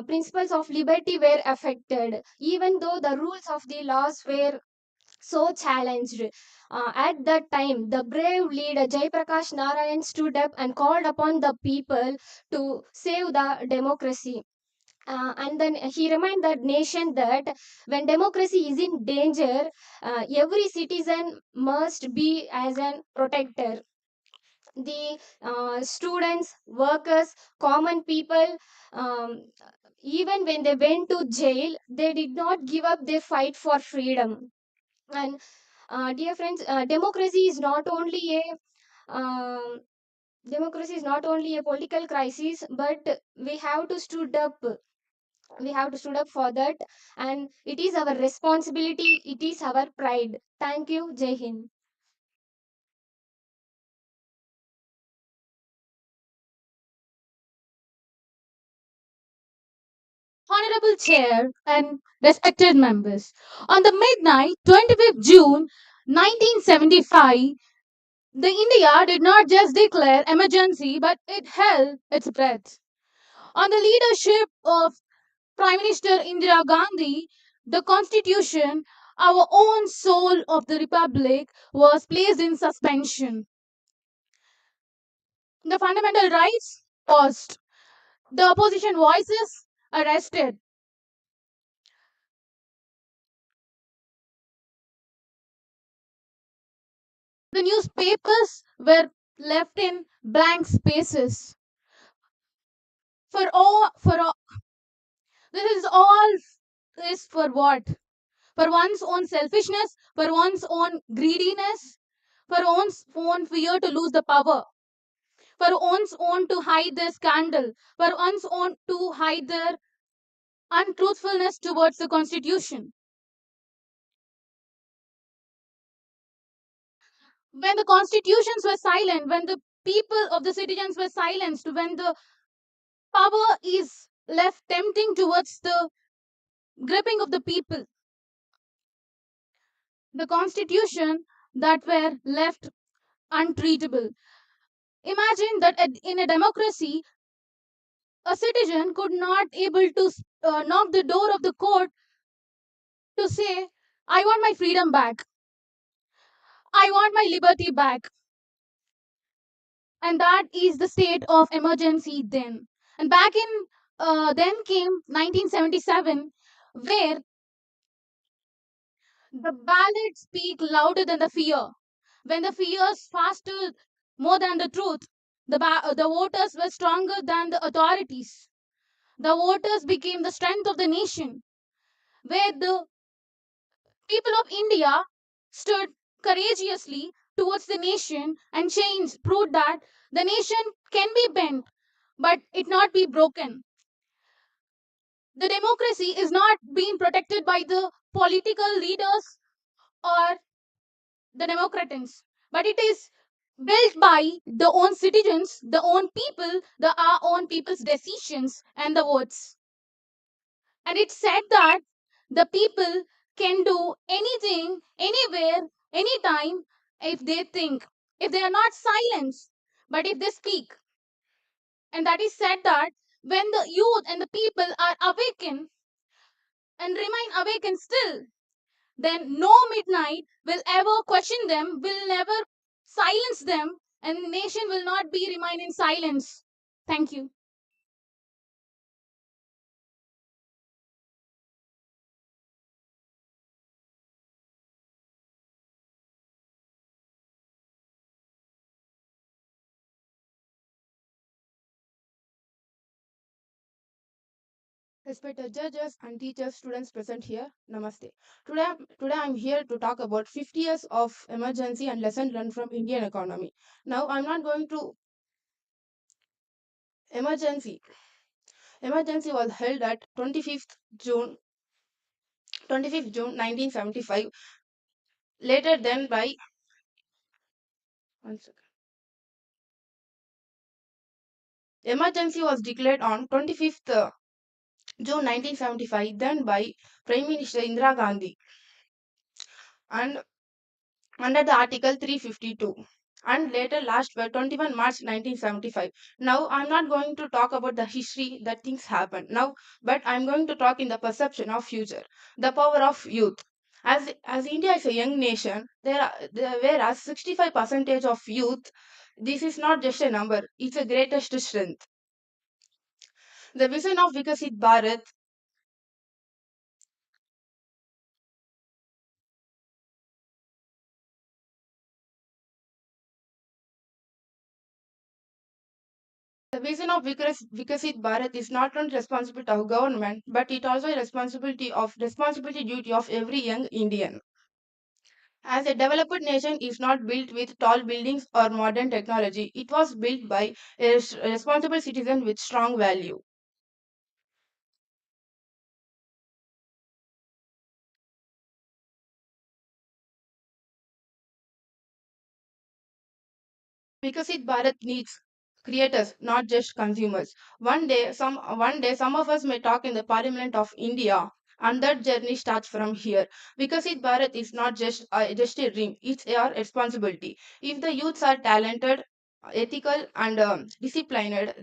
principles of liberty were affected, even though the rules of the laws were so challenged. At that time, the brave leader Jaiprakash Narayan stood up and called upon the people to save the democracy. And then he reminded the nation that when democracy is in danger, every citizen must be as an protector. The students, workers, common people, um, even when they went to jail, they did not give up their fight for freedom. And dear friends, um, democracy is not only a political crisis, but we have to stood up for that, and it is our responsibility, it is our pride. Thank you. Jai Hind. Honorable Chair and respected members, on the midnight 25th June 1975, the India did not just declare emergency but it held its breath. On the leadership of Prime Minister Indira Gandhi, the constitution, our own soul of the republic, was placed in suspension. The fundamental rights paused. The opposition voices arrested. The newspapers were left in blank spaces. For all, this is all is for what? For one's own selfishness, for one's own greediness, for one's own fear to lose the power, for one's own to hide their scandal, for one's own to hide their untruthfulness towards the constitution. When the constitutions were silent, when the people of the citizens were silenced, when the power is left tempting towards the gripping of the people, the constitution that were left untreatable. Imagine that in a democracy, a citizen could not able to knock the door of the court to say, I want my freedom back, I want my liberty back. And that is the state of emergency then. And back in then came 1977, where the ballots speak louder than the fear. When the fears faster more than the truth, the voters were stronger than the authorities. The voters became the strength of the nation, where the people of India stood courageously towards the nation, and change proved that the nation can be bent, but it not be broken. The democracy is not being protected by the political leaders or the democrats, but it is built by the own citizens, the own people, the our own people's decisions and the votes. And it said that the people can do anything, anywhere, anytime if they think, if they are not silenced, but if they speak. And that is said that when the youth and the people are awakened and remain awakened still, then no midnight will ever question them, will never silence them, and nation will not be remain in silence. Thank you. Respected judges and teachers, students present here, Namaste. Today I'm here to talk about 50 years of emergency and lesson learned from Indian economy. Now I'm not going to emergency. Emergency was held at 25th June 1975. Later then by one second. Emergency was declared on 25th June 1975 then by Prime Minister Indira Gandhi and under the Article 352 and later last by 21 March 1975. Now, I'm not going to talk about the history that things happen now, but I'm going to talk in the perception of future, the power of youth. As India is a young nation, whereas 65 percentage of youth, this is not just a number; it's a greatest strength. The vision of Viksit Bharat. The vision of Viksit Bharat is not only responsibility of government, but it also a responsibility duty of every young Indian. As a developed nation is not built with tall buildings or modern technology, it was built by a responsible citizen with strong value. Viksit Bharat needs creators, not just consumers. One day, some of us may talk in the Parliament of India, and that journey starts from here. Viksit Bharat is not just a dream; it's our responsibility. If the youths are talented, ethical, and disciplined,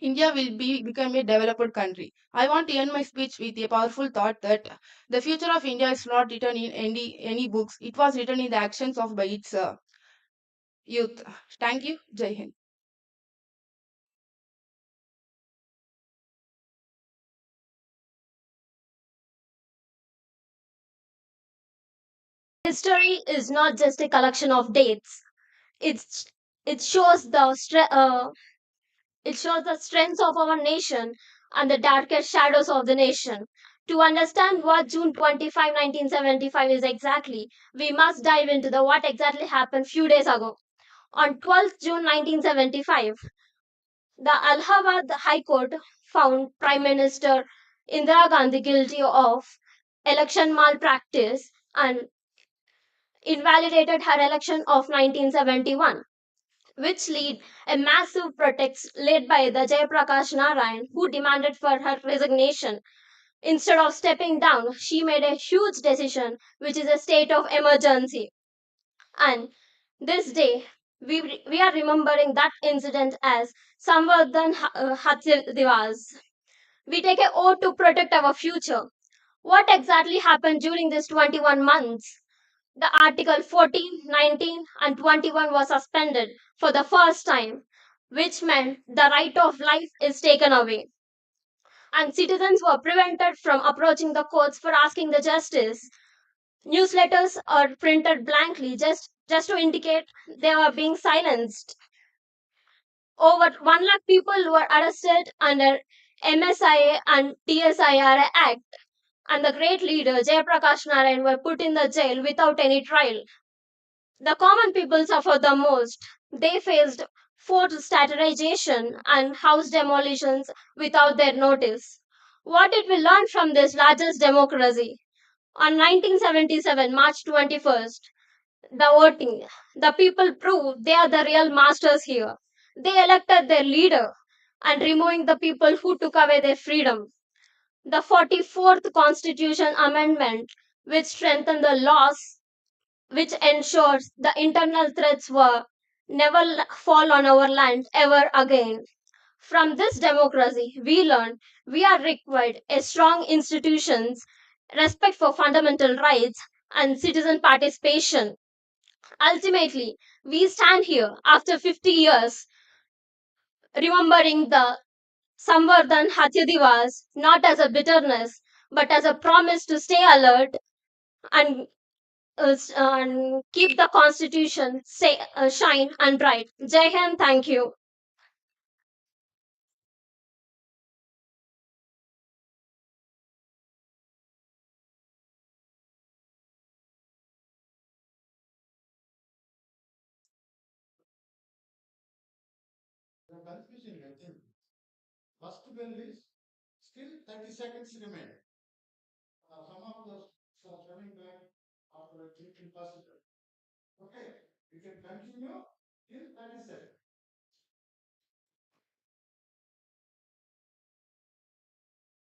India will become a developed country. I want to end my speech with a powerful thought that the future of India is not written in any books. It was written in the actions of by its youth. Thank you. Jai Hind. History is not just a collection of dates. It's it shows the it shows the strengths of our nation and the darkest shadows of the nation. To understand what June 25, 1975 is exactly, we must dive into the what exactly happened few days ago. On 12th June 1975, the Allahabad High Court found Prime Minister Indira Gandhi guilty of election malpractice and invalidated her election of 1971, which led a massive protest led by the Jayaprakash Narayan, who demanded for her resignation. Instead of stepping down, she made a huge decision, which is a state of emergency. And this day, we are remembering that incident as Samvardhan Hatya Divas. We take an oath to protect our future. What exactly happened during these 21 months? The Article 14, 19, and 21 was suspended for the first time, which meant the right of life is taken away. And citizens were prevented from approaching the courts for asking the justice. Newsletters are printed blankly just to indicate they were being silenced. Over 1 lakh people were arrested under MSIA and TSIR Act, and the great leader Jayaprakash Narayan were put in the jail without any trial. The common people suffered the most. They faced forced sterilization and house demolitions without their notice. What did we learn from this largest democracy? On 1977, March 21st, the voting, the people proved they are the real masters here. They elected their leader and removing the people who took away their freedom. The 44th Constitution Amendment, which strengthened the laws which ensures the internal threats were never fall on our land ever again. From this democracy, we learn we are required a strong institutions, respect for fundamental rights, and citizen participation. Ultimately, we stand here after 50 years remembering the Samvardhan Hatyadivas not as a bitterness but as a promise to stay alert and and keep the constitution shine and bright. Jai Hind, thank you. The confusion, I think. First bell is still 30 seconds remain. Some of those are coming back after a click first bell. Okay, you can continue till 30 seconds.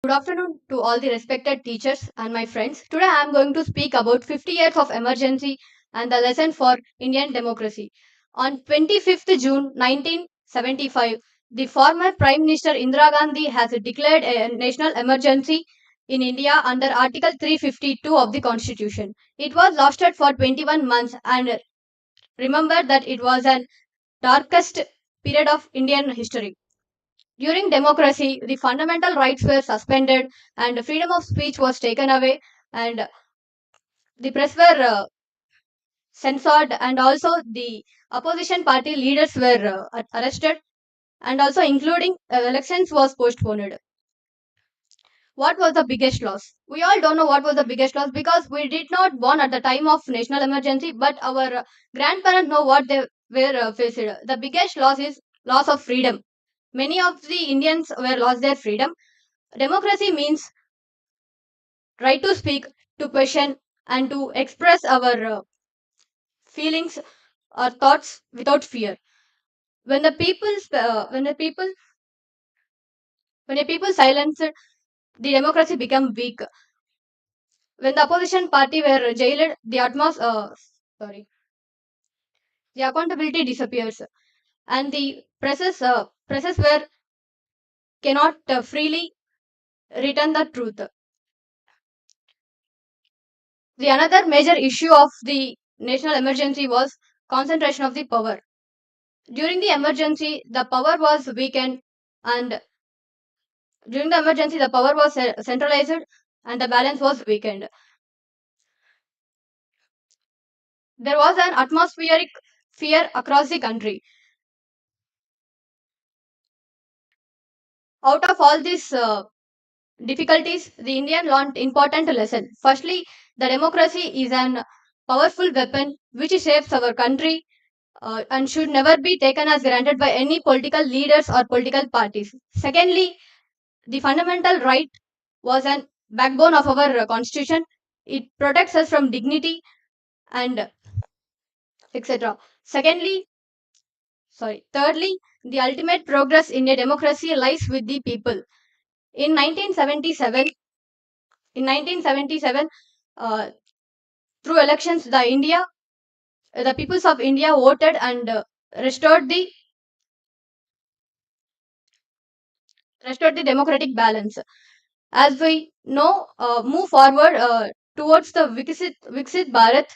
Good afternoon to all the respected teachers and my friends. Today I am going to speak about 50 years of emergency and the lesson for Indian democracy. On 25th June 1975, the former Prime Minister Indira Gandhi has declared a national emergency in India under Article 352 of the Constitution. It was lasted for 21 months and remember that it was an darkest period of Indian history. During democracy, the fundamental rights were suspended and freedom of speech was taken away and the press were censored, and also the opposition party leaders were arrested, and also including elections was postponed. What was the biggest loss? We all don't know what was the biggest loss because we did not born at the time of national emergency, but our grandparents know what they were faced. The biggest loss is loss of freedom. Many of the Indians were lost their freedom. Democracy means right to speak, to question, and to express our feelings or thoughts without fear. When the people, when the people silenced, the democracy became weak. When the opposition party were jailed, sorry, the accountability disappears, and the presses were cannot freely return the truth. The another major issue of the national emergency was concentration of the power. During the emergency, the power was weakened, and during the emergency, the power was centralized, and the balance was weakened. There was an atmospheric fear across the country. Out of all these difficulties, the Indian learned important lesson. Firstly, the democracy is an powerful weapon which shapes our country and should never be taken as granted by any political leaders or political parties. Secondly, the fundamental right was an backbone of our constitution. It protects us from dignity and etc. Secondly, thirdly, the ultimate progress in a democracy lies with the people. In 1977, in 1977, uh, through elections, the peoples of India voted and restored the restored the democratic balance. As we know, move forward towards the Viksit Bharat,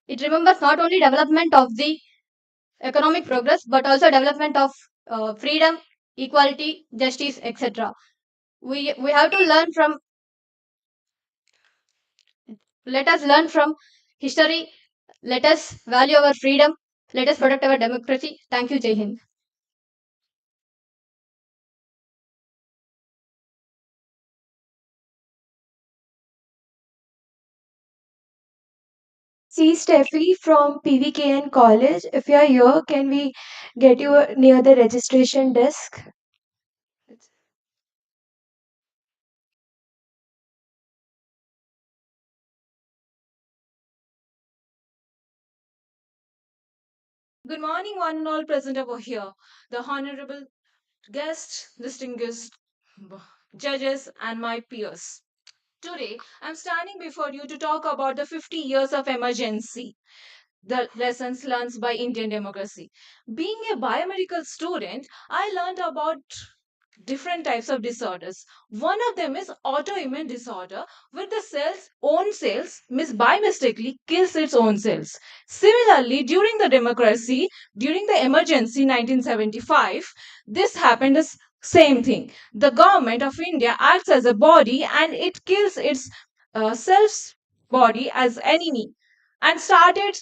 it remembers not only development of the economic progress but also development of freedom, equality, justice, etc. We have to learn from. Let us learn from history. Let us value our freedom. Let us protect our democracy. Thank you, Jai Hind. See Steffi from PVKN College. If you are here, can we get you near the registration desk? Good morning, one and all present over here. The honorable guests, distinguished judges, and my peers. Today, I'm standing before you to talk about the 50 years of emergency, the lessons learned by Indian democracy. Being a biomedical student, I learned about different types of disorders. One of them is autoimmune disorder, where the own cells by mistakenly kills its own cells. Similarly, during the democracy, during the emergency 1975, this happened as same thing. The government of India acts as a body and it kills its self body as enemy and started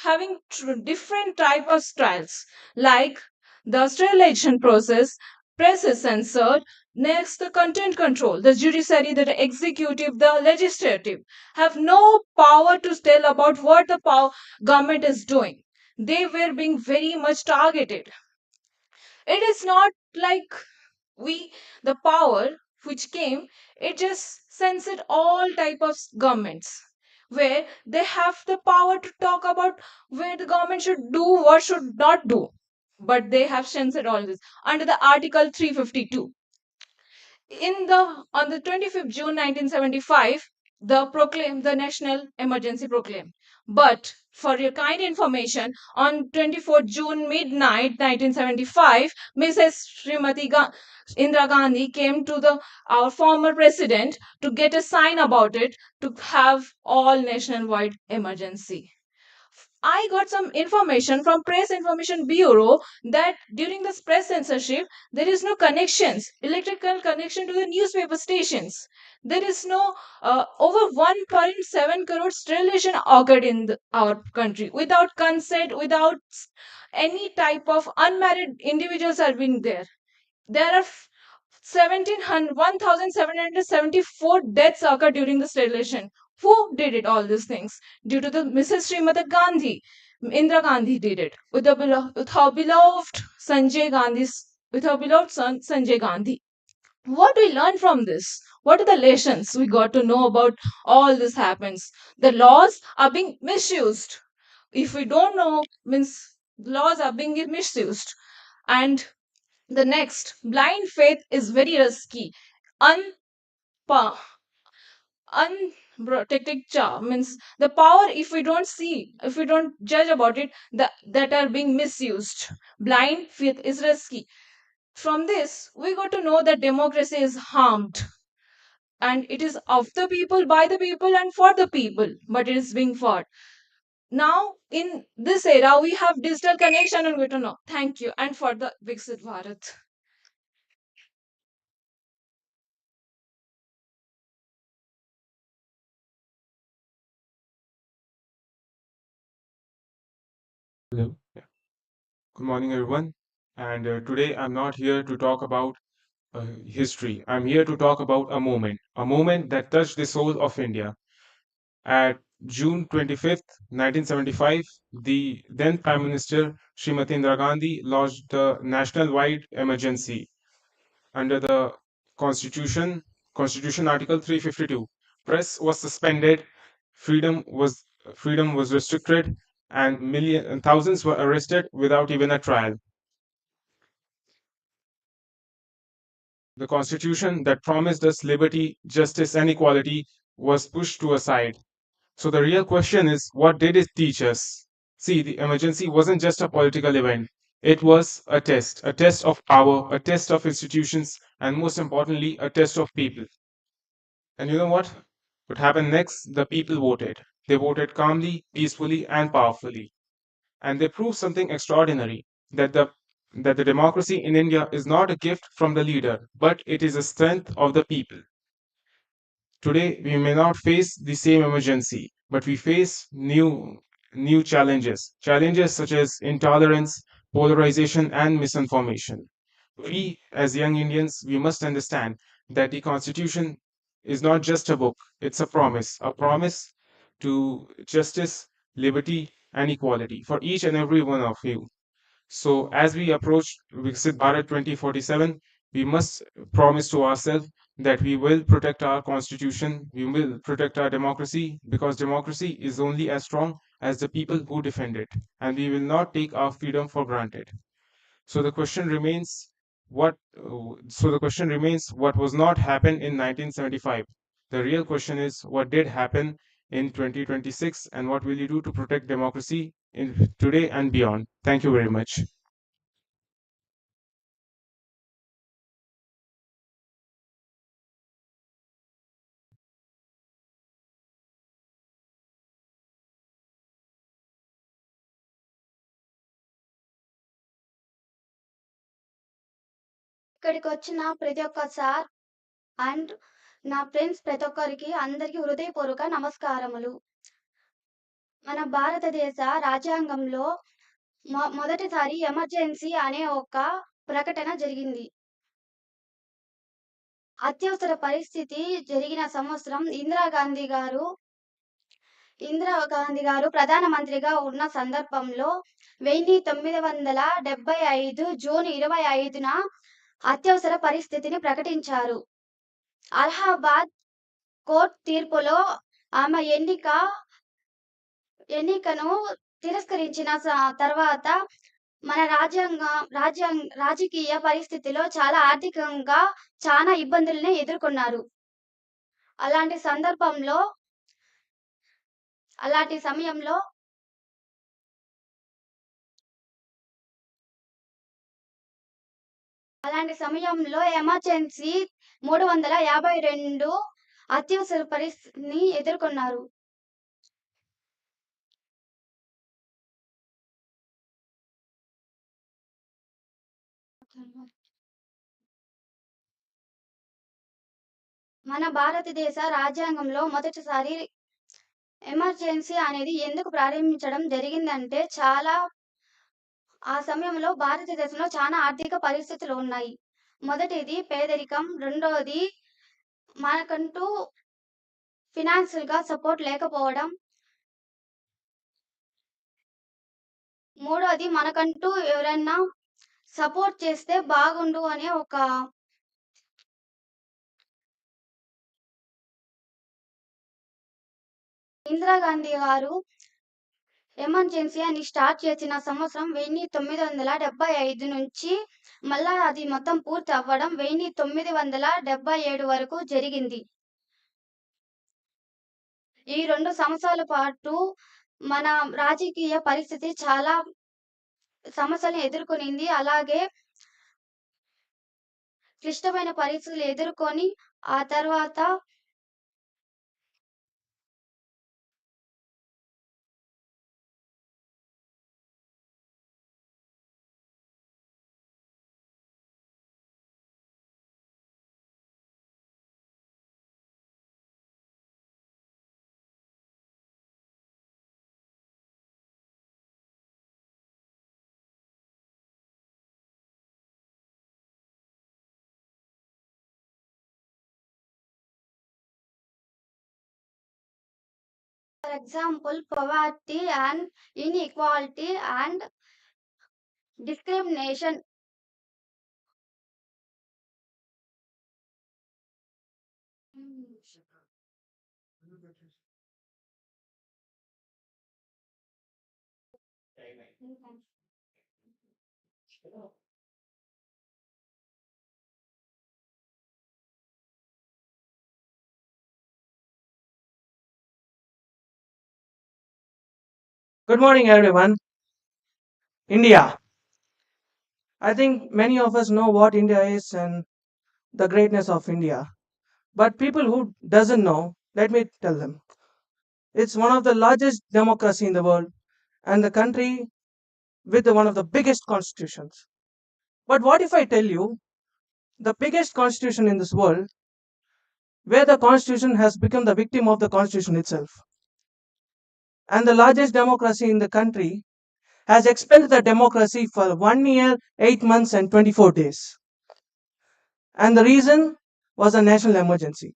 having different type of trials like the sterilization process, press is censored. Next, the content control. The judiciary, the executive, the legislative have no power to tell about what the government is doing. They were being very much targeted. It is not like we, the power which came, it just censored all type of governments where they have the power to talk about where the government should do what should not do, but they have censored all this under the article 352. In the On the 25th June 1975, the national emergency proclaimed. But for your kind information, on 24th June midnight 1975, Mrs. Indira Gandhi came to the our former president to get a sign about it to have all nationwide emergency. I got some information from Press Information Bureau that during this press censorship, there is no connections, electrical connection to the newspaper stations. There is no over 1.7 crore sterilization occurred in our country without consent, without any type of unmarried individuals are being there. There are 1,774 deaths occurred during the sterilization. Who did it? All these things due to the Mrs. Srimati Gandhi. Indira Gandhi did it with her beloved Sanjay Gandhi's with her beloved son Sanjay Gandhi. What we learn from this? What are the lessons we got to know about all this happens? The laws are being misused. If we don't know, means laws are being misused. And the next, blind faith is very risky. Unpa- Unprotected means the power, if we don't see, if we don't judge about it, that are being misused. Blind faith is risky. From this, we got to know that democracy is harmed. And it is of the people, by the people, and for the people, but it is being fought. Now, in this era, we have digital connection and we don't know. Thank you. And for the Viksit Bharat. Hello. Yeah. Good morning, everyone. And today I'm not here to talk about history. I'm here to talk about a moment that touched the soul of India. At June 25th, 1975, the then Prime Minister Srimati Indira Gandhi launched the national-wide emergency under the Constitution, Constitution Article 352. Press was suspended, freedom was freedom was restricted, and thousands were arrested without even a trial. The Constitution that promised us liberty, justice, and equality was pushed to a side. So the real question is, what did it teach us? See, the emergency wasn't just a political event. It was a test of power, a test of institutions, and most importantly, a test of people. And you know what? What happened next? The people voted. They voted calmly, peacefully, and powerfully. And they proved something extraordinary that the democracy in India is not a gift from the leader, but it is a strength of the people. Today, we may not face the same emergency, but we face new challenges. Challenges such as intolerance, polarization, and misinformation. We, as young Indians, we must understand that the Constitution is not just a book, it's a promise to justice, liberty, and equality for each and every one of you. So, as we approach Viksit Bharat 2047, we must promise to ourselves that we will protect our constitution, we will protect our democracy, because democracy is only as strong as the people who defend it, and we will not take our freedom for granted. So the question remains, what was not happen in 1975? The real question is, what did happen in 2026, and what will you do to protect democracy in today and beyond? Thank you very much. ఇక్కడికి వచ్చిన ప్రతి ఒక్క sir and నా friends ప్రతి ఒక్కరికి అందరికీ హృదయపూర్వక నమస్కారములు. మన భారతదేశ రాజ్యాంగంలో మొదటిసారి ఎమర్జెన్సీ అనే ఒక ప్రకటన జరిగింది. అత్యవసర పరిస్థితి జరిగిన సంవత్సరం ఇందిరాగాంధీ గారు ప్రధానమంత్రిగా ఉన్న సందర్భంలో 1975 జూన్ 25న అత్యవసర పరిస్థితిని ప్రకటించారు. అలహాబాద్ కోర్టు తీర్పులో ఆమె ఎన్నికను తిరస్కరించిన తర్వాత మన రాజకీయ పరిస్థితిలో చాలా ఆర్థికంగా చాలా ఇబ్బందుల్ని ఎదుర్కొన్నారు. అలాంటి సమయంలో ఎమర్జెన్సీ 352 అత్యవసర పరిస్థితిని ఎదుర్కొన్నారు. మన భారతదేశ రాజ్యాంగంలో మొదటిసారి ఎమర్జెన్సీ అనేది ఎందుకు ప్రారంభించడం జరిగిందంటే ఆ సమయంలో భారతదేశంలో చాలా ఆర్థిక పరిస్థితులు ఉన్నాయి. మొదటిది పేదరికం, రెండోది మనకంటూ ఫినాన్షియల్‌గా సపోర్ట్ లేకపోవడం. మూడోది మనకంటూ ఎవరైనా సపోర్ట్ చేస్తే బాగుండు అనే ఒక ఇందిరాగాంధీ గారు ఎమర్జెన్సీ అని స్టార్ట్ చేసిన సంవత్సరం 1975 నుంచి మళ్ళా అది మొత్తం పూర్తి అవ్వడం 1977 వరకు జరిగింది. ఈ 2 సంవత్సరాల పాటు మన రాజకీయ పరిస్థితి చాలా సమస్యలను ఎదుర్కొనింది. అలాగే క్లిష్టమైన పరిస్థితులు ఎదుర్కొని ఆ తర్వాత for example, poverty and inequality and discrimination. Good morning, everyone. India. I think many of us know what India is and the greatness of India. But people who doesn't know, let me tell them. It's one of the largest democracy in the world and the country with one of the biggest constitutions. But what if I tell you the biggest constitution in this world where the constitution has become the victim of the constitution itself and the largest democracy in the country has expelled the democracy for 1 year, 8 months, and 24 days. And the reason was a national emergency.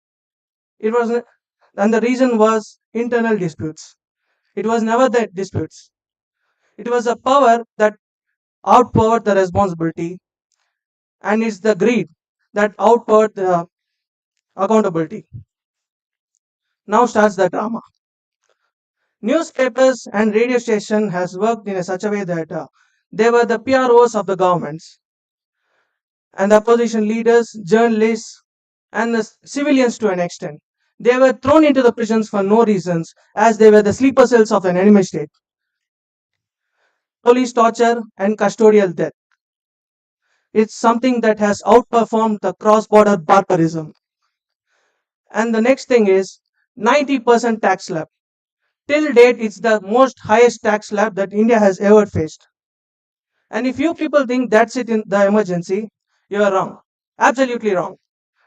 It was, and the reason was internal disputes. It was never the disputes. It was a power that outpowered the responsibility, and it's the greed that outpowered the accountability. Now starts the drama. Newspapers and radio station has worked in such a way that they were the PROs of the governments, and the opposition leaders, journalists, and the civilians to an extent. They were thrown into the prisons for no reasons, as they were the sleeper cells of an enemy state. Police torture and custodial death. It's something that has outperformed the cross-border barbarism. And the next thing is 90% tax slab. Till date, it's the most highest tax slab that India has ever faced. And if you people think that's it in the emergency, you are wrong. Absolutely wrong.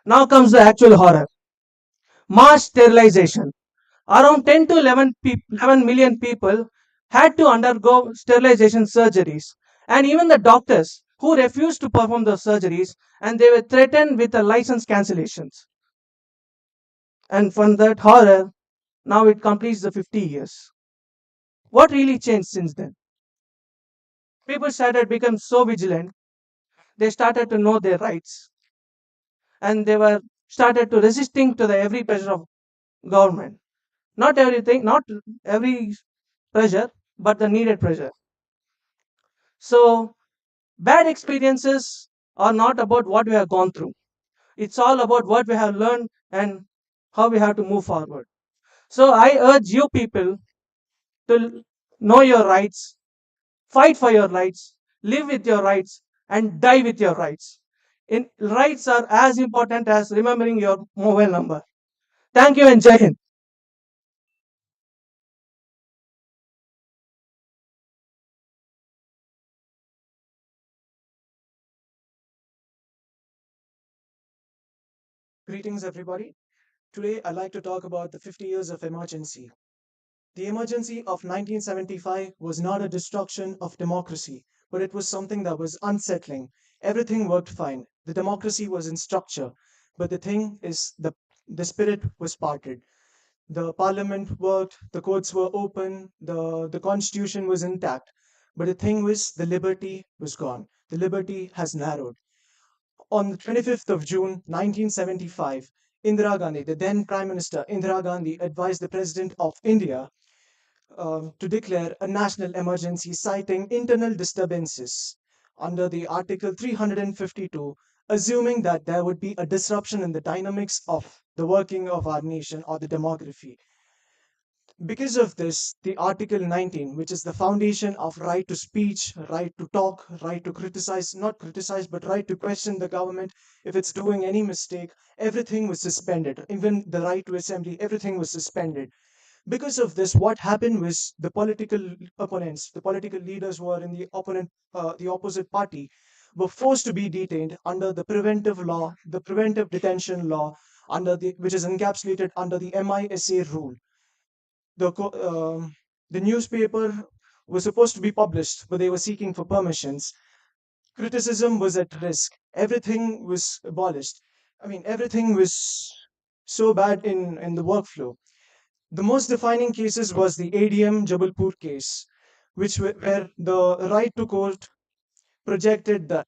Now comes the actual horror. Mass sterilization. Around 10 to 11 million people had to undergo sterilization surgeries. And even the doctors who refused to perform those surgeries and they were threatened with a license cancellations. And from that horror, now it completes the 50 years. What really changed since then? People started become so vigilant. They started to know their rights and they were started to resisting to the every pressure of government. Not everything, not every pressure, but the needed pressure. So bad experiences are not about what we have gone through. It's all about what we have learned and how we have to move forward. So I urge you people to know your rights, fight for your rights, live with your rights, and die with your rights. Rights are as important as remembering your mobile number. Thank you and Jai Hind. Greetings, everybody. Today, I'd like to talk about the 50 years of emergency. The emergency of 1975 was not a destruction of democracy, but it was something that was unsettling. Everything worked fine. The democracy was in structure, but the thing is, the spirit was parted. The parliament worked, the courts were open, the constitution was intact. But the thing was, the liberty was gone. The liberty has narrowed. On the 25th of June 1975, Indira Gandhi, the then Prime Minister Indira Gandhi, advised the President of India to declare a national emergency citing internal disturbances under the Article 352, assuming that there would be a disruption in the dynamics of the working of our nation or the demography. Because of this, the Article 19, which is the foundation of right to speech, right to talk, right to criticize, not criticize, but right to question the government if it's doing any mistake, everything was suspended. Even the right to assembly, everything was suspended. Because of this, what happened was the political opponents, the political leaders who are in the opposite party, were forced to be detained under the preventive law, the preventive detention law, which is encapsulated under the MISA rule. The newspaper was supposed to be published, but they were seeking for permissions. Criticism was at risk. Everything was abolished. I mean, everything was so bad in the workflow. The most defining cases was the ADM Jabalpur case, where the right to court projected the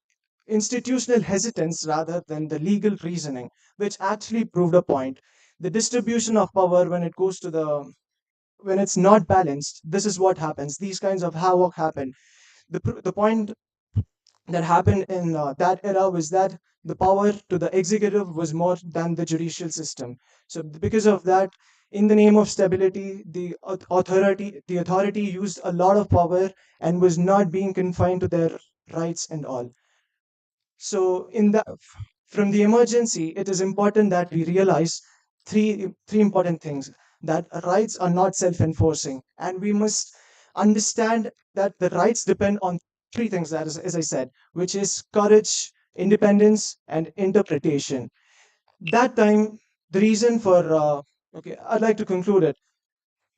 institutional hesitance rather than the legal reasoning, which actually proved a point. The distribution of power when it's not balanced, this is what happens. These kinds of havoc happen. The point that happened in that era was that the power to the executive was more than the judicial system. So because of that, in the name of stability, the authority used a lot of power and was not being confined to their rights and all. So from the emergency, it is important that we realize three important things: that rights are not self-enforcing, and we must understand that the rights depend on three things, that is, as I said, which is courage, independence, and interpretation. That time, the reason for okay, I'd like to conclude it.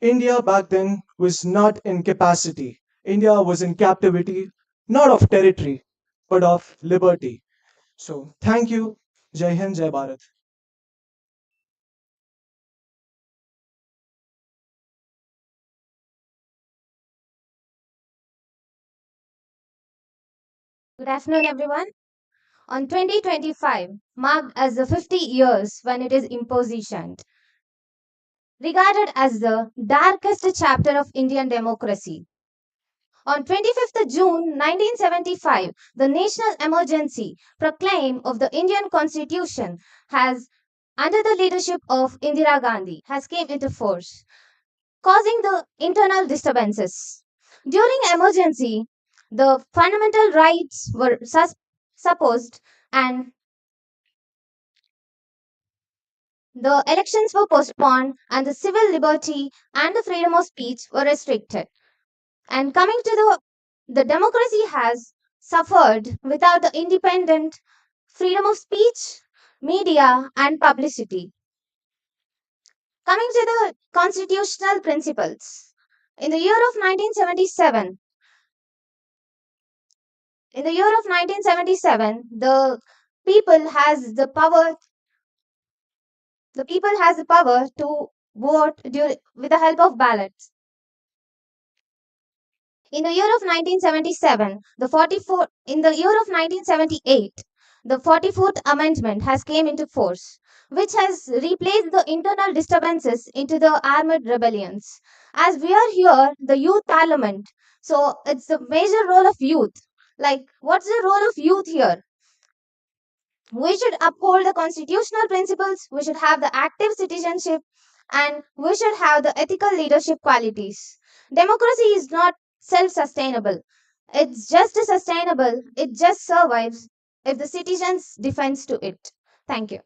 India back then was not in capacity. India was in captivity, not of territory, but of liberty. So thank you. Jai Hind, Jai Bharat. Good afternoon, everyone. On 2025, marked as the 50 years when it is impositioned, regarded as the darkest chapter of Indian democracy. On 25th June 1975, the national emergency proclaimed of the Indian Constitution has, under the leadership of Indira Gandhi, has came into force, causing the internal disturbances. During emergency, the fundamental rights were supposed and the elections were postponed and the civil liberty and the freedom of speech were restricted. And coming to the democracy has suffered without the independent freedom of speech, media, and publicity. Coming to the constitutional principles. In the year of 1977, in the year of 1977, people has the power the people has the power to vote with the help of ballots. In the year of 1977, in the year of 1978, the 44th Amendment has came into force, which has replaced the internal disturbances into the armed rebellions. As we are here, the youth parliament, so it's the major role of youth. Like, what's the role of youth here? We should uphold the constitutional principles, we should have the active citizenship, and we should have the ethical leadership qualities. Democracy is not self sustainable, it's just sustainable, it just survives if the citizens defends to it. Thank you.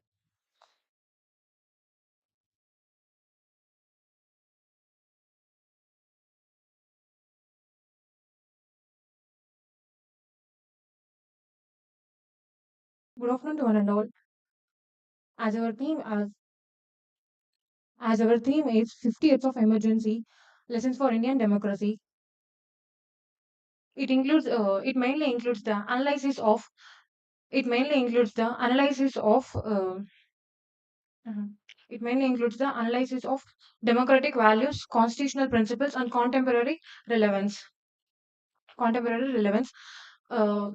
Good afternoon to one and all. As our team, as As our theme is 50 years of emergency, lessons for Indian democracy, it mainly includes the analysis of it mainly includes the analysis of it mainly includes the analysis of democratic values, constitutional principles, and relevance. Contemporary relevance. Uh,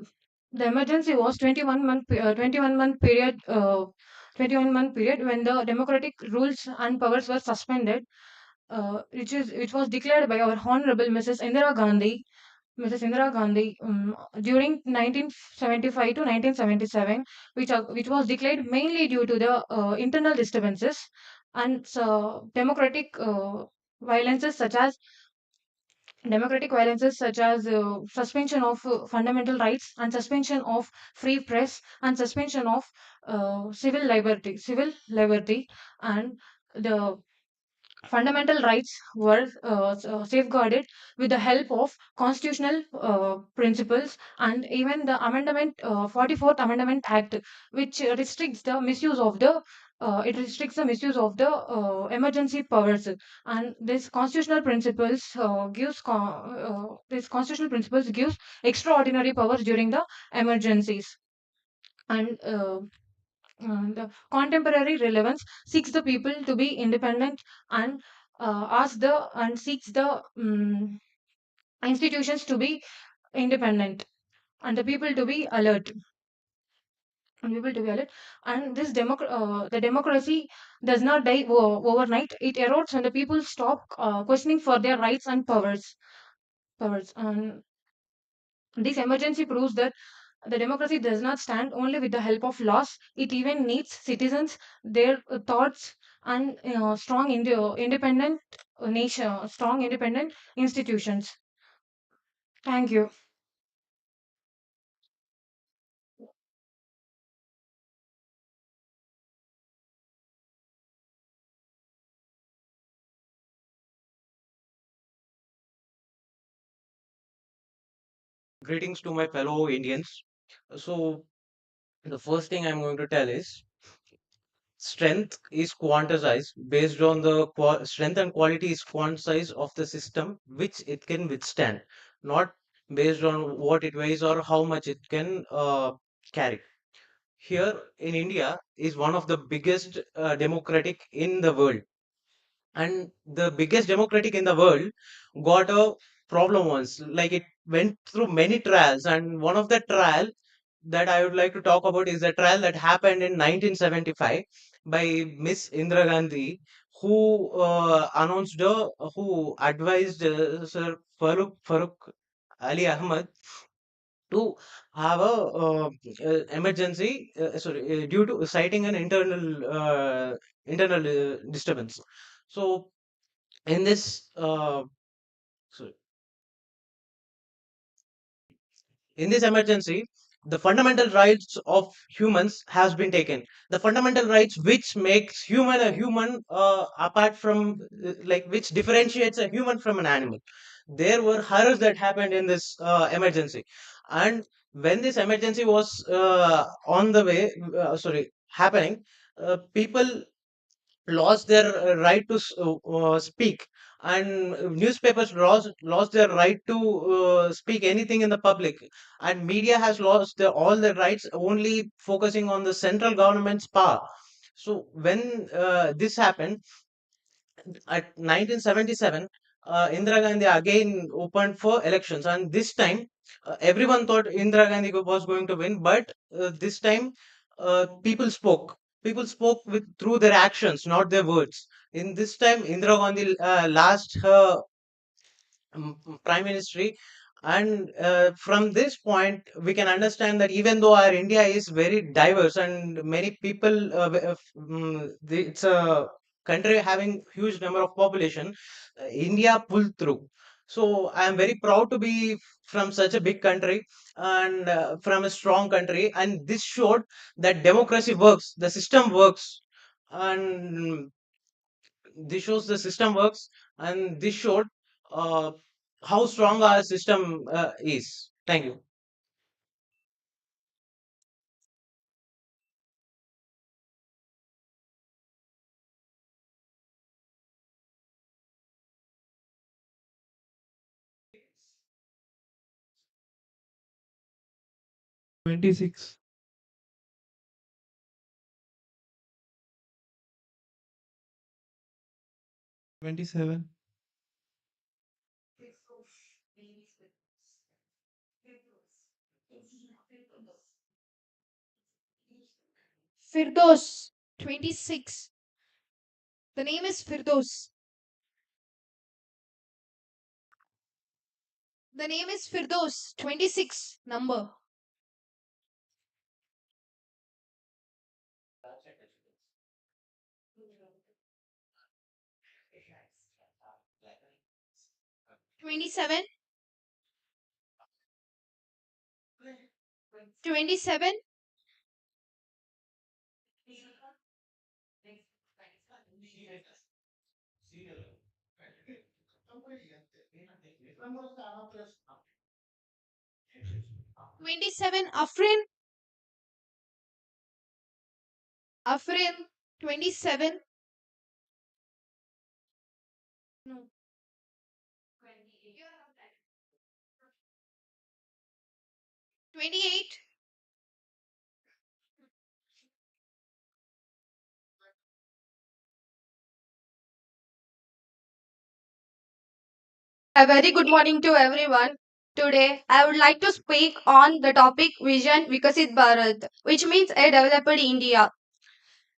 the emergency was 21 month period. 21-month period when the democratic rules and powers were suspended, which was declared by our Honorable Mrs. Indira Gandhi, during 1975 to 1977, which was declared mainly due to the internal disturbances and democratic violences such as suspension of fundamental rights and suspension of free press and suspension of civil liberty, and the fundamental rights were safeguarded with the help of constitutional principles, and even the 44th Amendment Act, which restricts the misuse of the emergency powers. And these constitutional principles gives extraordinary powers during the emergencies. And the contemporary relevance seeks the people to be independent, and seeks the institutions to be independent, and the people to be alert. And the democracy does not die overnight. It erodes when the people stop questioning for their rights and powers. And this emergency proves that the democracy does not stand only with the help of laws. It even needs citizens, their thoughts, and strong independent institutions. Thank you. Greetings to my fellow Indians. So, the first thing I'm going to tell is strength is quantized based on the strength and quality is quantized of the system which it can withstand, not based on what it weighs or how much it can carry. Here in India is one of the biggest democratic in the world, and the biggest democratic in the world got a problem once. Like it went through many trials, and one of the trial that I would like to talk about is the trial that happened in 1975 by Miss Indira Gandhi, who who advised Sir Farooq Ali Ahmad to have a emergency, due to citing an internal disturbance. So in this sorry, in this emergency, the fundamental rights of humans has been taken. The fundamental rights which makes human a human, apart from like which differentiates a human from an animal. There were horrors that happened in this emergency, and when this emergency was on the way, happening, people lost their right to speak, and newspapers lost their right to speak anything in the public, and media has lost all their rights, only focusing on the central government's power. So when this happened at 1977, Indira Gandhi again opened for elections, and this time everyone thought Indira Gandhi was going to win, but this time people spoke. People spoke with through their actions, not their words. In this time, Indira Gandhi lost her prime ministry, and from this point we can understand that even though our India is very diverse and many people, it's a country having huge number of population, India pulled through. So I am very proud to be from such a big country, and from a strong country, and this showed that democracy works, the system works, and this shows the system works, and this showed uh, how strong our system is. Thank you. 26. 27. 26. The name is Firdos. The name is Firdos. 26 number. Twenty-seven. 27. 27. Afrin. Afrin. 27. No. 28. A very good morning to everyone. Today, I would like to speak on the topic Vision Viksit Bharat, which means a developed India.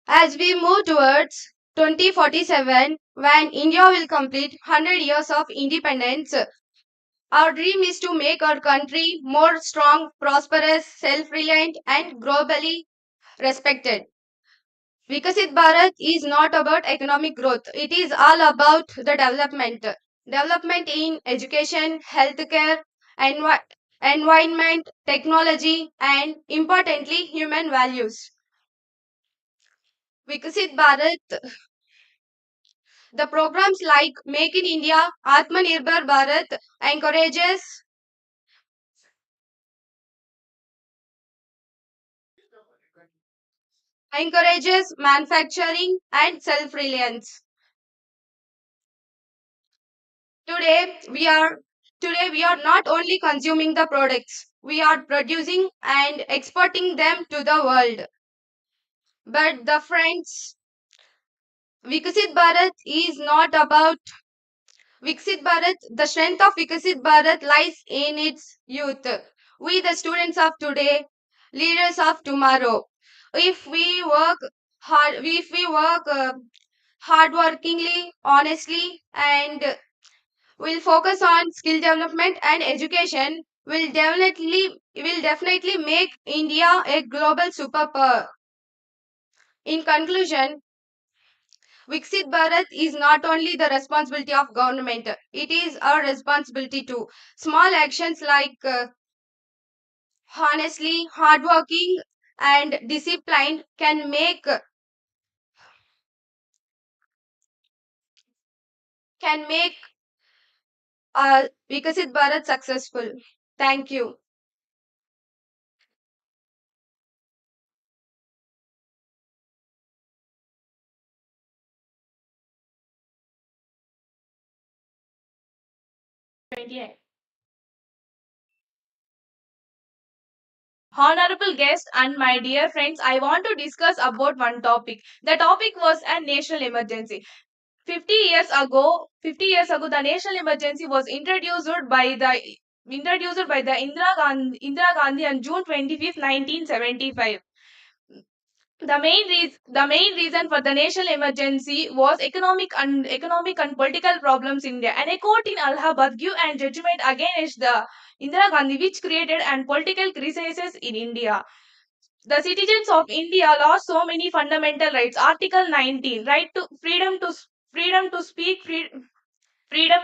As we move towards 2047, when India will complete 100 years of independence, our dream is to make our country more strong, prosperous, self-reliant, and globally respected. Viksit Bharat is not about economic growth. It is all about the development. Development in education, healthcare, envi- environment, technology, and importantly, human values. Viksit Bharat, the programs like Make in India, Atmanirbhar Bharat encourages manufacturing and self-reliance. Today we are Today we are not only consuming the products, we are producing and exporting them to the world. But the friends, Viksit Bharat is not about Viksit Bharat. The strength of Viksit Bharat lies in its youth. We, the students of today, leaders of tomorrow. If we work hardworkingly, honestly, and will focus on skill development and education, will definitely make India a global superpower. In conclusion, Viksit Bharat is not only the responsibility of government, it is our responsibility too. Small actions like honestly, hardworking, and disciplined can make Viksit Bharat successful. Thank you. Honorable guest and my dear friends, I want to discuss about one topic. The topic was a national emergency. 50 years ago, the national emergency was introduced by the Indira Gandhi on June 25th, 1975. The main reason for the national emergency was economic and political problems in India. And a court in Allahabad gave an judgment against the Indira Gandhi, which created an political crisis in India. The citizens of India lost so many fundamental rights. Article 19, right to freedom to speak, freedom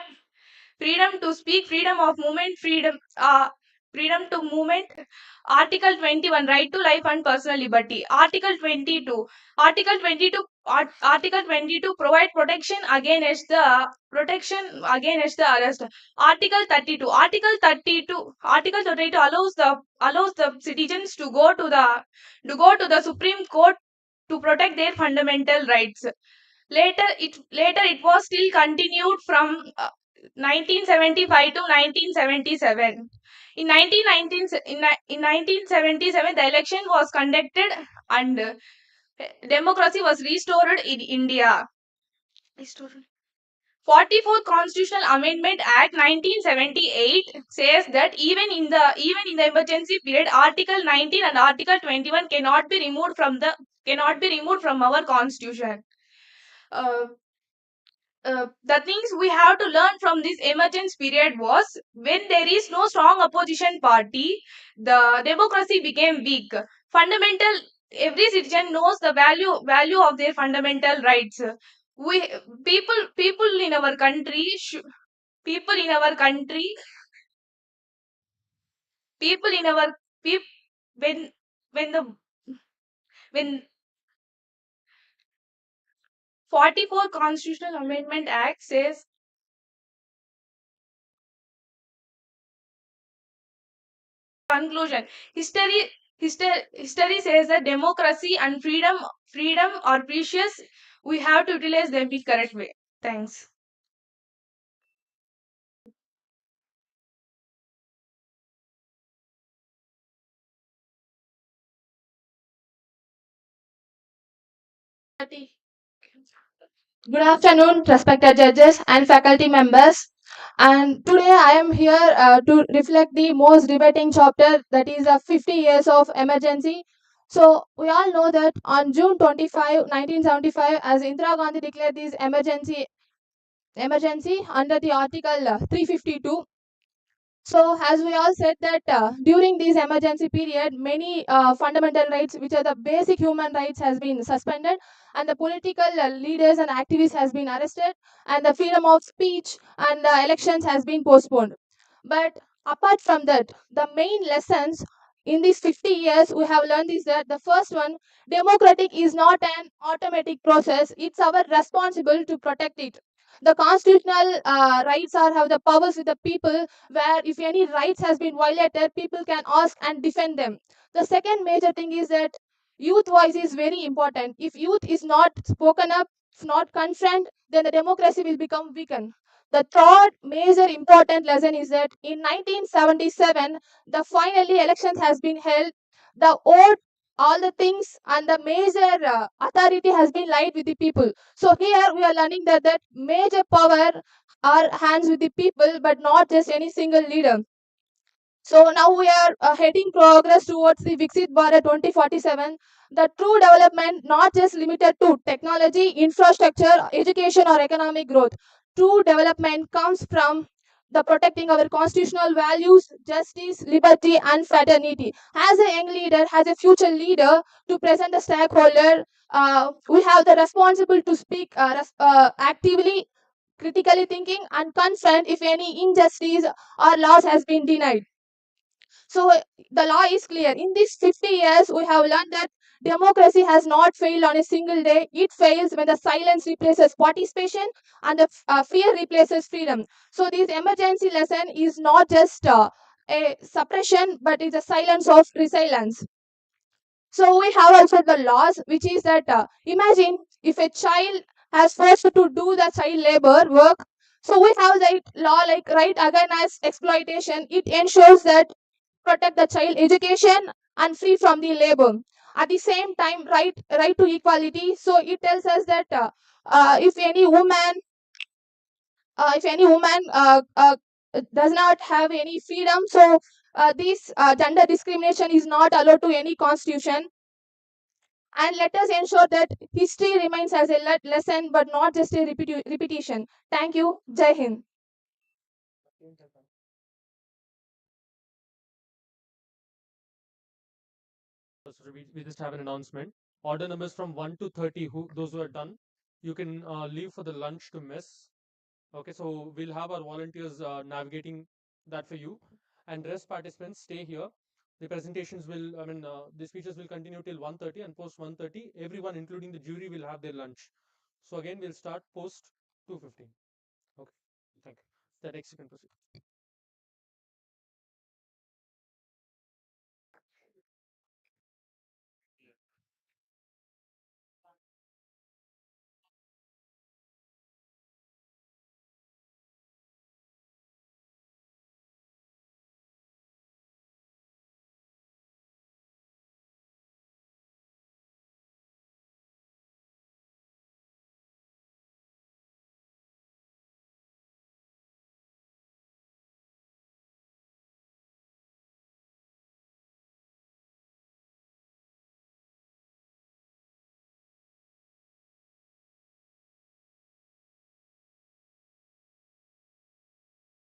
freedom to speak, freedom of movement, freedom to movement. Article 21, right to life and personal liberty. Article 22 provide protection against the arrest. Article 32 allows the citizens to go to the Supreme Court to protect their fundamental rights. Later it was still continued from 1975 to 1977. In 1977, the election was conducted and democracy was restored in India. 44th Constitutional Amendment Act 1978 says that even in the emergency period, Article 19 and Article 21 cannot be removed from our Constitution. The things we have to learn from this emergence period was when there is no strong opposition party, the democracy became weak. Fundamental, every citizen knows the value of their fundamental rights. We people in our country people in our country people in our peop, when the when 44th Constitutional Amendment Act says conclusion. History says that democracy and freedom are precious. We have to utilize them in correct way. Thanks. Good afternoon, respected judges and faculty members. And today I am here to reflect the most debating chapter, that is 50 years of emergency. So we all know that on June 25, 1975, as Indira Gandhi declared this emergency under the Article 352. So, as we all said that during this emergency period, many fundamental rights, which are the basic human rights, has been suspended, and the political leaders and activists has been arrested, and the freedom of speech and elections has been postponed. But apart from that, the main lessons in these 50 years we have learned is that the first one, democratic is not an automatic process; it's our responsible to protect it. The constitutional rights are have the powers with the people, where if any rights has been violated, people can ask and defend them. The second major thing is that youth voice is very important. If youth is not spoken up, if not confront, then the democracy will become weakened. The third major important lesson is that in 1977, the finally elections has been held. The vote, all the things and the major authority has been laid with the people. So here we are learning that major power are hands with the people, but not just any single leader. So now we are heading progress towards the Viksit Bharat 2047. The true development not just limited to technology, infrastructure, education or economic growth. True development comes from the protecting our constitutional values, justice, liberty and fraternity. As a young leader, as a future leader, to present the stakeholder, we have the responsible to speak actively, critically thinking and confront if any injustice or loss has been denied. So the law is clear. In these 50 years, we have learned that democracy has not failed on a single day. It fails when the silence replaces participation and the fear replaces freedom. So this emergency lesson is not just a suppression, but it's a silence of resilience. So we have also the laws, which is that imagine if a child has forced to do the child labor work. So we have the law like right against exploitation. It ensures that protect the child education and free from the labor. At the same time, right to equality. So it tells us that if any woman does not have any freedom, so this gender discrimination is not allowed to any constitution. And let us ensure that history remains as a lesson, but not just a repetition. Thank you. Jai Hind. So we just have an announcement. Order numbers from 1 to 30, those who are done, you can leave for the lunch to mess. Okay, so we'll have our volunteers navigating that for you. And rest participants stay here. The presentations will, the speeches will continue till 1:30, and post 1:30, everyone, including the jury, will have their lunch. So again, we'll start post 2:15. Okay, thank you. That you can proceed.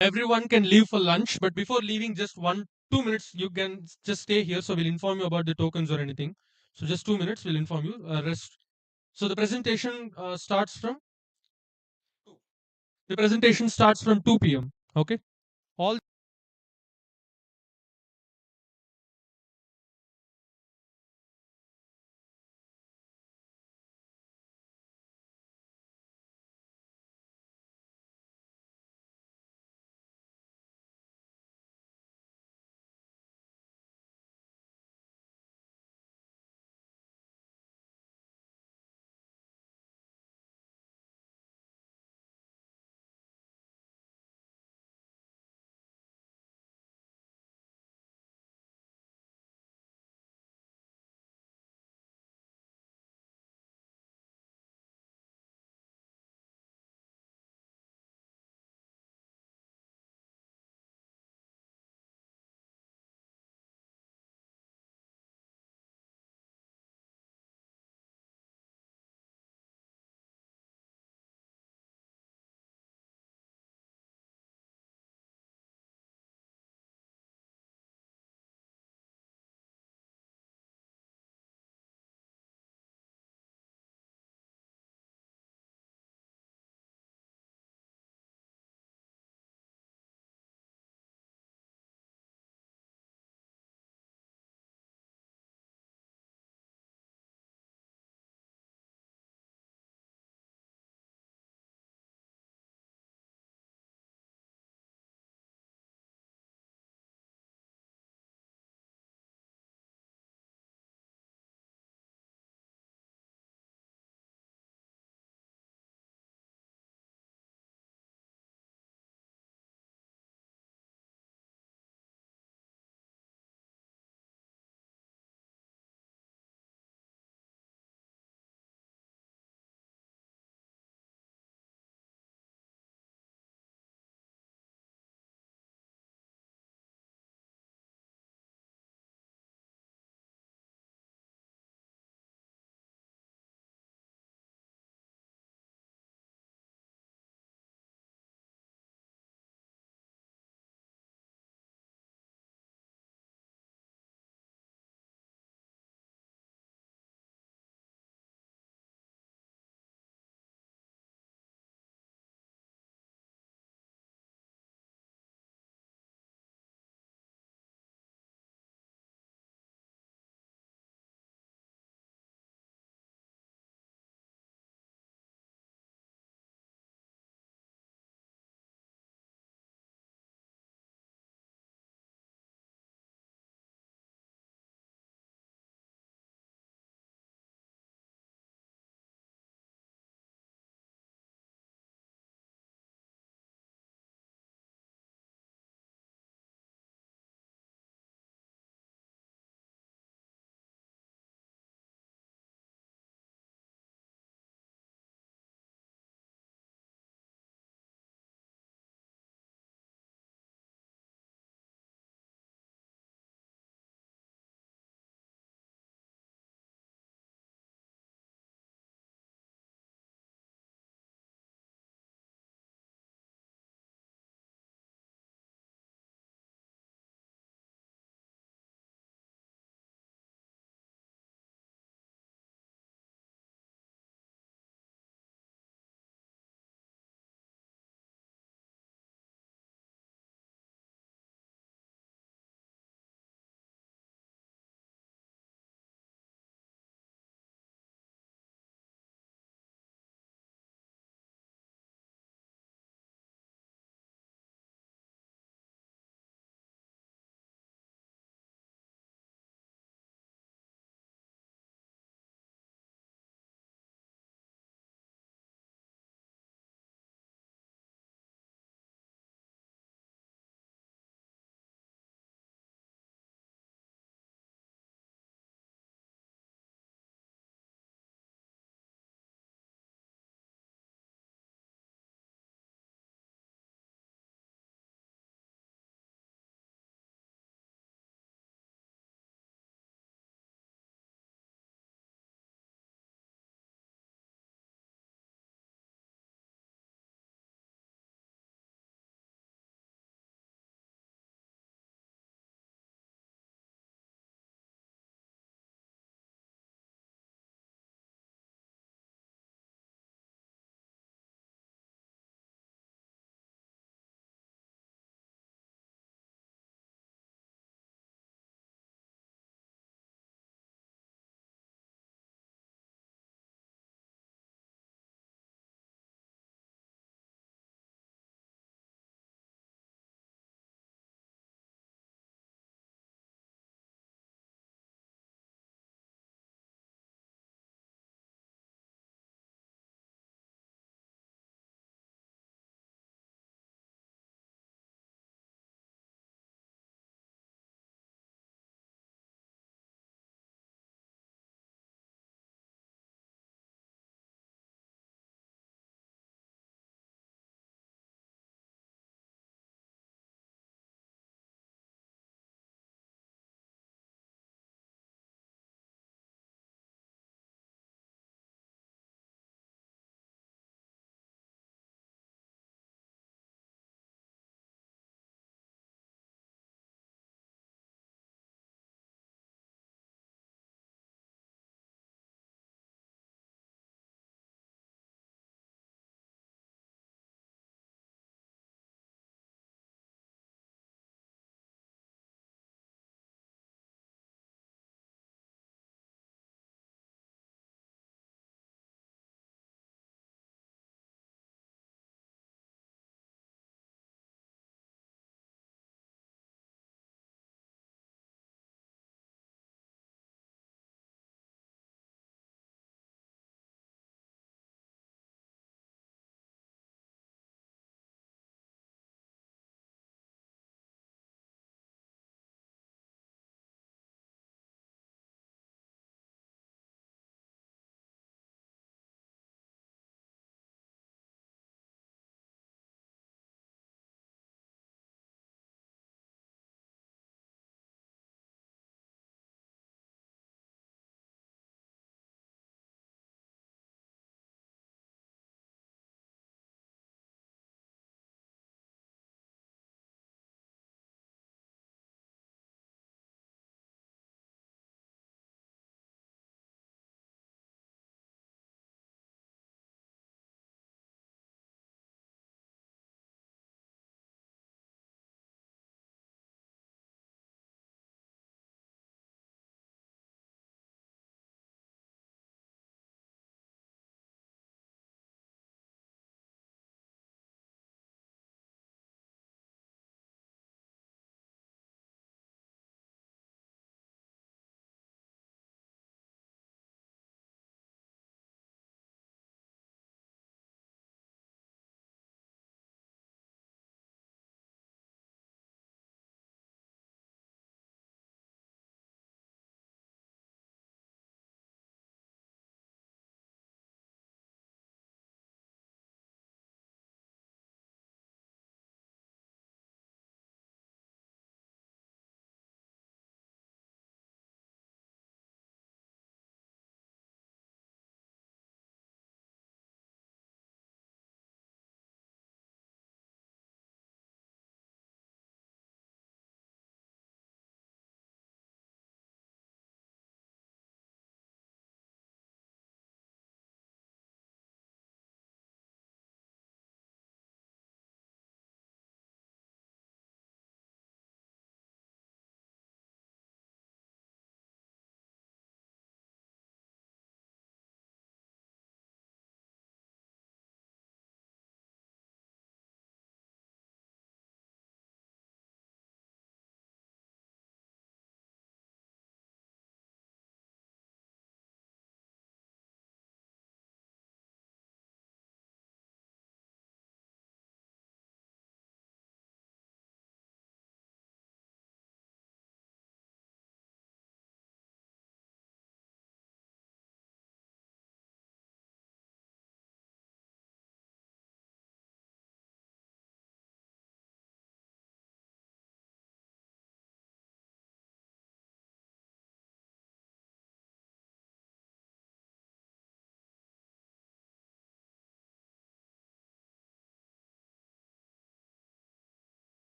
Everyone can leave for lunch, but before leaving, just 2 minutes, you can just stay here. So we'll inform you about the tokens or anything. So just 2 minutes, we'll inform you. Rest. So the presentation starts from 2 p.m. Okay. All